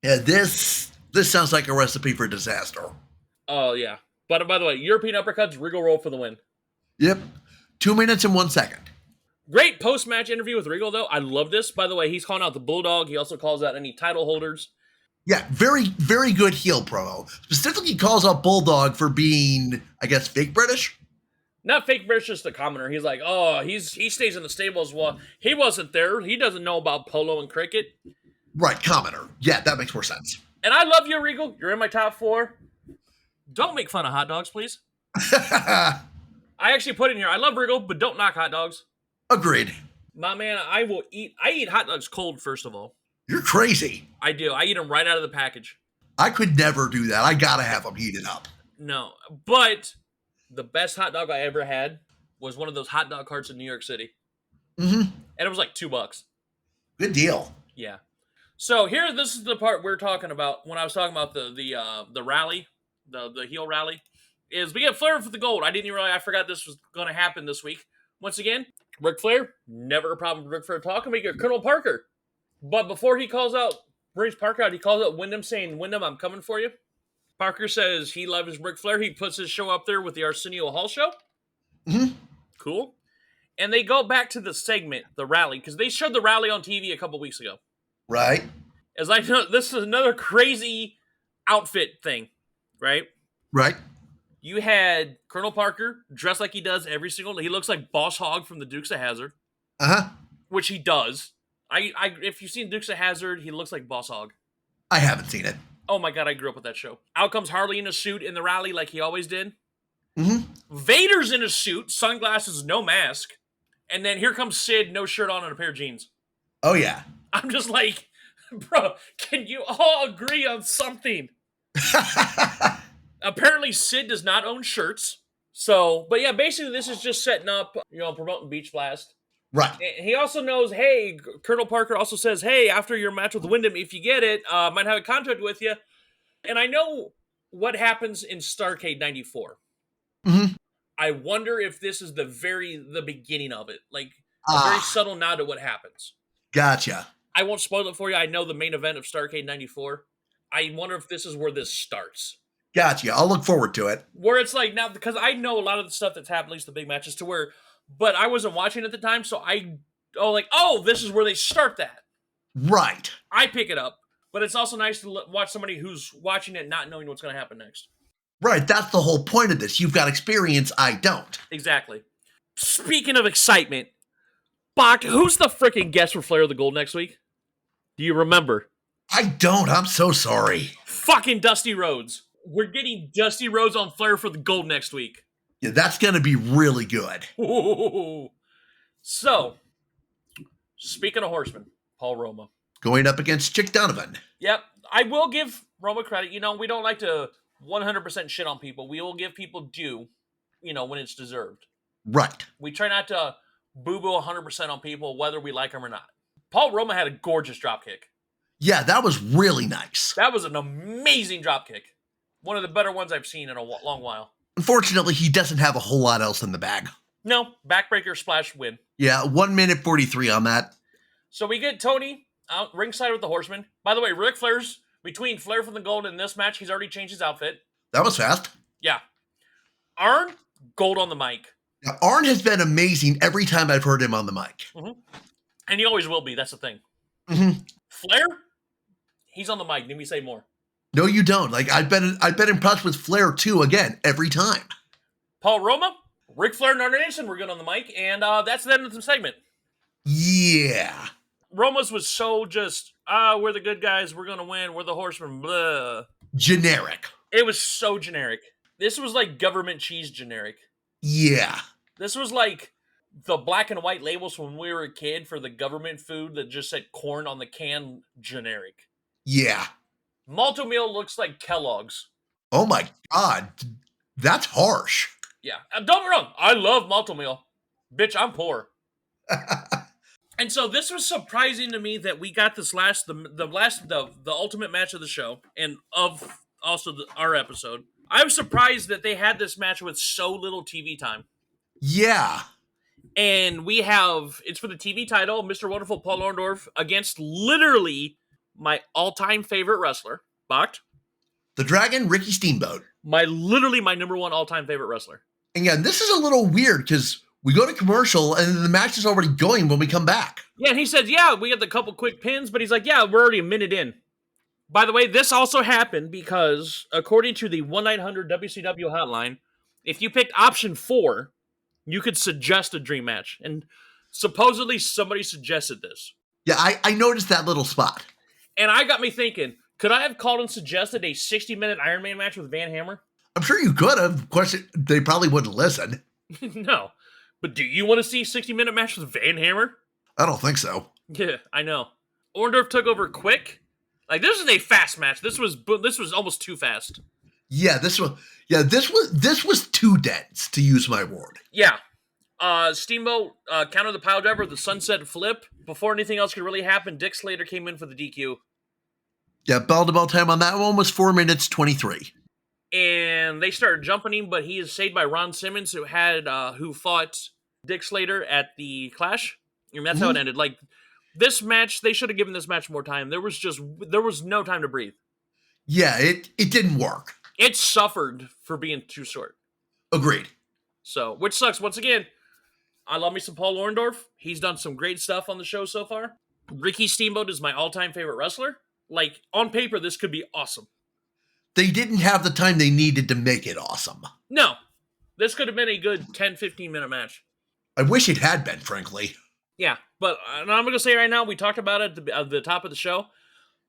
Yeah, this sounds like a recipe for disaster. Oh, yeah. But by the way, European uppercuts, Regal roll for the win. Yep. 2 minutes and 1 second. Great post-match interview with Regal, though. I love this. By the way, he's calling out the Bulldog. He also calls out any title holders. Yeah, very, very good heel promo. Specifically calls out Bulldog for being, I guess, fake British? Not fake British, just a commoner. He's like, oh, he stays in the stable as well. He wasn't there. He doesn't know about polo and cricket. Right, commoner. Yeah, that makes more sense. And I love you, Regal. You're in my top 4. Don't make fun of hot dogs, please. I actually put in here, I love Regal, but don't knock hot dogs. Agreed. My man, I eat hot dogs cold, first of all. You're crazy. I do. I eat them right out of the package. I could never do that. I gotta have them heated up. No, but the best hot dog I ever had was one of those hot dog carts in New York City. Mm-hmm. And it was like $2. Good deal. Yeah. So this is the part we're talking about when I was talking about the rally, the heel rally, is we get Flair for the gold. I forgot this was going to happen this week. Once again, Ric Flair, never a problem with Ric Flair talking. We get Colonel Parker. But before he brings Parker out, he calls out Wyndham saying, Wyndham, I'm coming for you. Parker says he loves Ric Flair. He puts his show up there with the Arsenio Hall show. Mm-hmm. Cool. And they go back to the segment, the rally, because they showed the rally on TV a couple weeks ago. Right. As I know, this is another crazy outfit thing, right? Right. You had Colonel Parker dressed like he does every single day. He looks like Boss Hogg from the Dukes of Hazzard. Uh-huh. Which he does. If you've seen Dukes of Hazzard, he looks like Boss Hogg. I haven't seen it. Oh my god, I grew up with that show. Out comes Harley in a suit in the rally like he always did. Mm-hmm. Vader's in a suit, sunglasses, no mask. And then here comes Sid, no shirt on and a pair of jeans. Oh, yeah. I'm just like, bro, can you all agree on something? Apparently, Sid does not own shirts. So, but yeah, basically, this is just setting up, promoting Beach Blast. Right. And he also knows, hey, Colonel Parker also says, hey, after your match with Wyndham, if you get it, might have a contract with you. And I know what happens in Starrcade 94. Mhm. I wonder if this is the beginning of it. Like, a very subtle nod to what happens. Gotcha. I won't spoil it for you. I know the main event of Starrcade 94. I wonder if this is where this starts. Gotcha. I'll look forward to it. Where it's like now, because I know a lot of the stuff that's happened, at least the big matches, to where, but I wasn't watching at the time, so this is where they start that. Right. I pick it up, but it's also nice to watch somebody who's watching it not knowing what's going to happen next. Right. That's the whole point of this. You've got experience. I don't. Exactly. Speaking of excitement, Bach, who's the freaking guest for Flair of the Gold next week? Do you remember? I don't. I'm so sorry. Fucking Dusty Rhodes. We're getting Dusty Rhodes on Flair for the Gold next week. Yeah, that's going to be really good. Ooh. So, speaking of horsemen, Paul Roma. Going up against Chick Donovan. Yep. I will give Roma credit. We don't like to 100% shit on people. We will give people due, when it's deserved. Right. We try not to boo-boo 100% on people, whether we like them or not. Paul Roma had a gorgeous dropkick. Yeah, that was really nice. That was an amazing dropkick. One of the better ones I've seen in a long while. Unfortunately, he doesn't have a whole lot else in the bag. No, backbreaker splash win. Yeah, 1 minute 43 on that. So we get Tony out ringside with the Horseman. By the way, Ric Flair's between Flair for the Gold and this match, he's already changed his outfit. That was fast. Yeah. Arn, gold on the mic. Now, Arn has been amazing every time I've heard him on the mic. Mm-hmm. And he always will be. That's the thing. Mm-hmm. Flair, he's on the mic. Need me say more? No, you don't. Like I've been impressed with Flair too. Again, every time. Paul Roma, Ric Flair, and Arn Anderson were good on the mic, and that's the end of the segment. Yeah. Roma's was so just, we're the good guys, we're gonna win, we're the Horsemen, blah. Generic. It was so generic. This was like government cheese generic. Yeah. This was like the black and white labels when we were a kid for the government food that just said corn on the can generic. Yeah. Malto meal looks like Kellogg's. Oh my God. That's harsh. Yeah. Don't get me wrong. I love Malto meal. Bitch, I'm poor. And so this was surprising to me that we got this the ultimate match of the show and of also our episode. I was surprised that they had this match with so little TV time. Yeah. And it's for the TV title, Mr. Wonderful Paul Orndorff against literally my all-time favorite wrestler, Bach. The Dragon, Ricky Steamboat. My number one all-time favorite wrestler. And yeah, this is a little weird because we go to commercial and the match is already going when we come back. Yeah, and he says, yeah, we got the couple quick pins, but he's like, yeah, we're already a minute in. By the way, this also happened because, according to the 1-900-WCW hotline, if you picked option 4, you could suggest a dream match. And supposedly somebody suggested this. Yeah, I noticed that little spot. And I got me thinking, could I have called and suggested a 60-minute Iron Man match with Van Hammer? I'm sure you could have. Of course, they probably wouldn't listen. No. But do you want to see a 60-minute match with Van Hammer? I don't think so. Yeah, I know. Orndorff took over quick. Like, this is a fast match. This was almost too fast. Yeah, this was too dense, to use my word. Yeah. Steamboat countered the pile driver with the sunset flip. Before anything else could really happen, Dick Slater came in for the DQ. Yeah, bell-to-bell time on that one was 4 minutes 23. And they started jumping him, but he is saved by Ron Simmons, who fought Dick Slater at the Clash. And that's how it ended. Like, this match, they should have given this match more time. There was no time to breathe. Yeah, it didn't work. It suffered for being too short. Agreed. So, which sucks. Once again, I love me some Paul Orndorff. He's done some great stuff on the show so far. Ricky Steamboat is my all-time favorite wrestler. Like, on paper, this could be awesome. They didn't have the time they needed to make it awesome. No. This could have been a good 10, 15-minute match. I wish it had been, frankly. Yeah, but I'm going to say right now, we talked about it at the top of the show.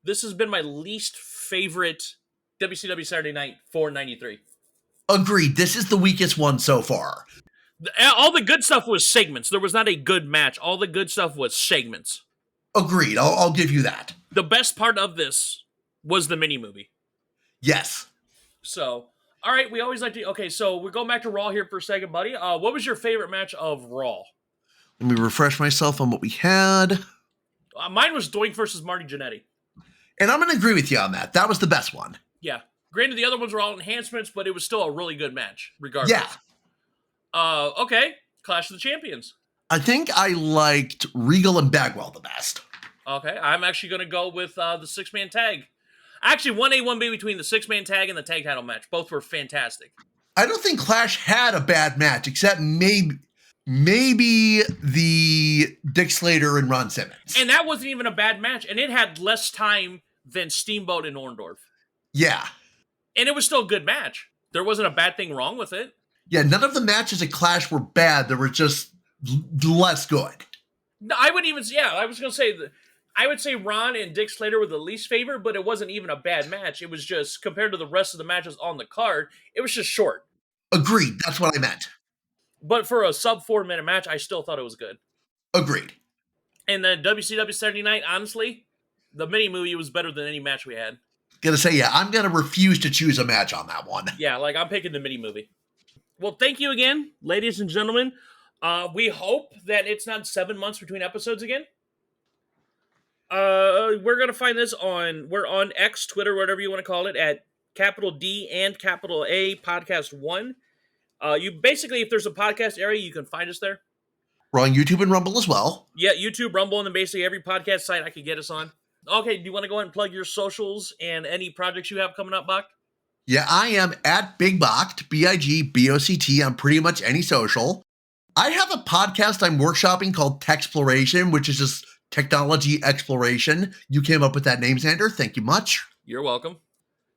This has been my least favorite WCW Saturday Night for 93. Agreed. This is the weakest one so far. All the good stuff was segments. There was not a good match. All the good stuff was segments. Agreed. I'll give you that. The best part of this was the mini-movie. Yes. So, all right, we always like to. Okay, so we're going back to Raw here for a second, buddy. What was your favorite match of Raw? Let me refresh myself on what we had. Mine was Doink versus Marty Jannetty. And I'm going to agree with you on that. That was the best one. Yeah. Granted, the other ones were all enhancements, but it was still a really good match, regardless. Yeah. Okay. Clash of the Champions. I think I liked Regal and Bagwell the best. Okay. I'm actually going to go with the six-man tag. Actually, 1A, 1B between the six-man tag and the tag title match. Both were fantastic. I don't think Clash had a bad match, except maybe the Dick Slater and Ron Simmons. And that wasn't even a bad match. And it had less time than Steamboat and Orndorff. Yeah. And it was still a good match. There wasn't a bad thing wrong with it. Yeah, none of the matches at Clash were bad. They were just less good. No, I would even, yeah, I was going to say, I would say Ron and Dick Slater were the least favorite, but it wasn't even a bad match. It was just, compared to the rest of the matches on the card, it was just short. Agreed. That's what I meant. But for a sub 4-minute match, I still thought it was good. Agreed. And then WCW Saturday Night, honestly, the mini movie was better than any match we had. Gonna say, yeah, I'm gonna refuse to choose a match on that one. Yeah, like I'm picking the mini movie. Well, thank you again, ladies and gentlemen. We hope that it's not 7 months between episodes again. We're gonna find this we're on X, Twitter, whatever you want to call it, at capital D and capital A Podcast 1. You basically, if there's a podcast area, you can find us there. We're on YouTube and Rumble as well. Yeah, YouTube, Rumble, and then basically every podcast site I could get us on. Okay, do you want to go ahead and plug your socials and any projects you have coming up, Bach? Yeah, I am at Big Boct, BIGBOCT, on pretty much any social. I have a podcast I'm workshopping called Techsploration, which is just technology exploration. You came up with that name, Xander. Thank you much. You're welcome.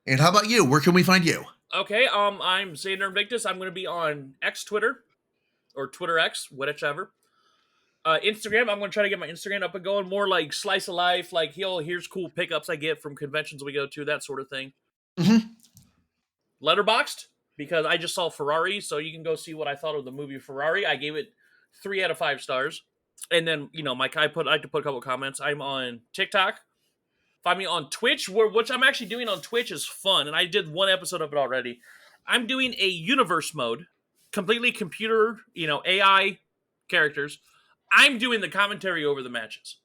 And how about you? Where can we find you? Okay, I'm Xander Invictus. I'm going to be on X Twitter, or Twitter X, whichever. Instagram, I'm going to try to get my Instagram up and going. More like slice of life, like, here's cool pickups I get from conventions we go to, that sort of thing. Mm-hmm. Letterboxd, because I just saw Ferrari, so you can go see what I thought of the movie Ferrari. I gave it 3 out of 5 stars. And then, I like to put a couple comments. I'm on TikTok. Find me on Twitch, which I'm actually doing on Twitch is fun, and I did 1 episode of it already. I'm doing a universe mode, completely computer, AI characters. I'm doing the commentary over the matches.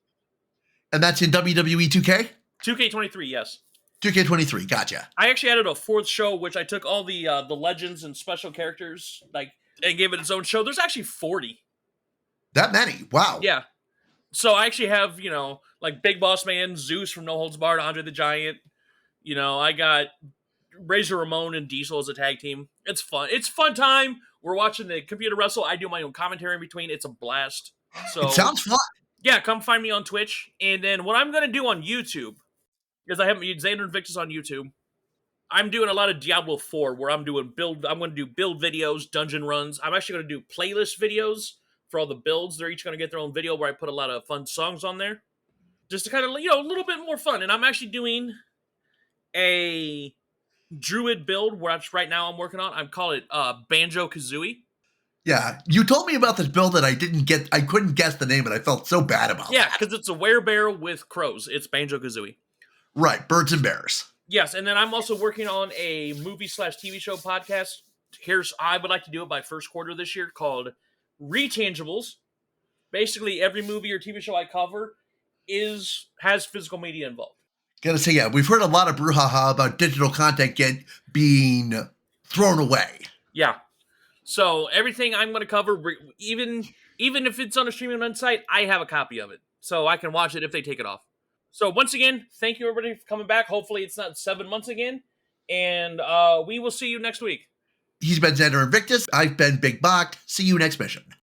And that's in WWE 2K? 2K23, yes. 2K23, gotcha. I actually added a 4th show, which I took all the legends and special characters, and gave it its own show. There's actually 40. That many? Wow. Yeah. So I actually have, Big Boss Man, Zeus from No Holds Barred, Andre the Giant. I got Razor Ramon and Diesel as a tag team. It's fun. It's fun time. We're watching the computer wrestle. I do my own commentary in between. It's a blast. So It sounds fun. yeah, come find me on Twitch. And then what I'm going to do on YouTube, because I have Xander Invictus on YouTube, I'm doing a lot of Diablo 4 where I'm going to do build videos, dungeon runs. I'm actually going to do playlist videos for all the builds. They're each going to get their own video where I put a lot of fun songs on there. Just to kind of, a little bit more fun. And I'm actually doing a druid build, which right now I'm working on. I call it Banjo-Kazooie. Yeah, you told me about this build that I couldn't guess the name, and I felt so bad about Yeah, that. because it's a werebear with crows. It's Banjo-Kazooie. Right, birds and bears. Yes, and then I'm also working on a movie/TV show podcast. I would like to do it by first quarter this year, called Retangibles. Basically, every movie or TV show I cover has physical media involved. Gotta say, yeah, we've heard a lot of brouhaha about digital content being thrown away. Yeah. So everything I'm going to cover, even if it's on a streaming website, I have a copy of it. So I can watch it if they take it off. So once again, thank you everybody for coming back. Hopefully it's not 7 months again. And we will see you next week. He's been Xander Invictus. I've been Big Boct. See you next mission.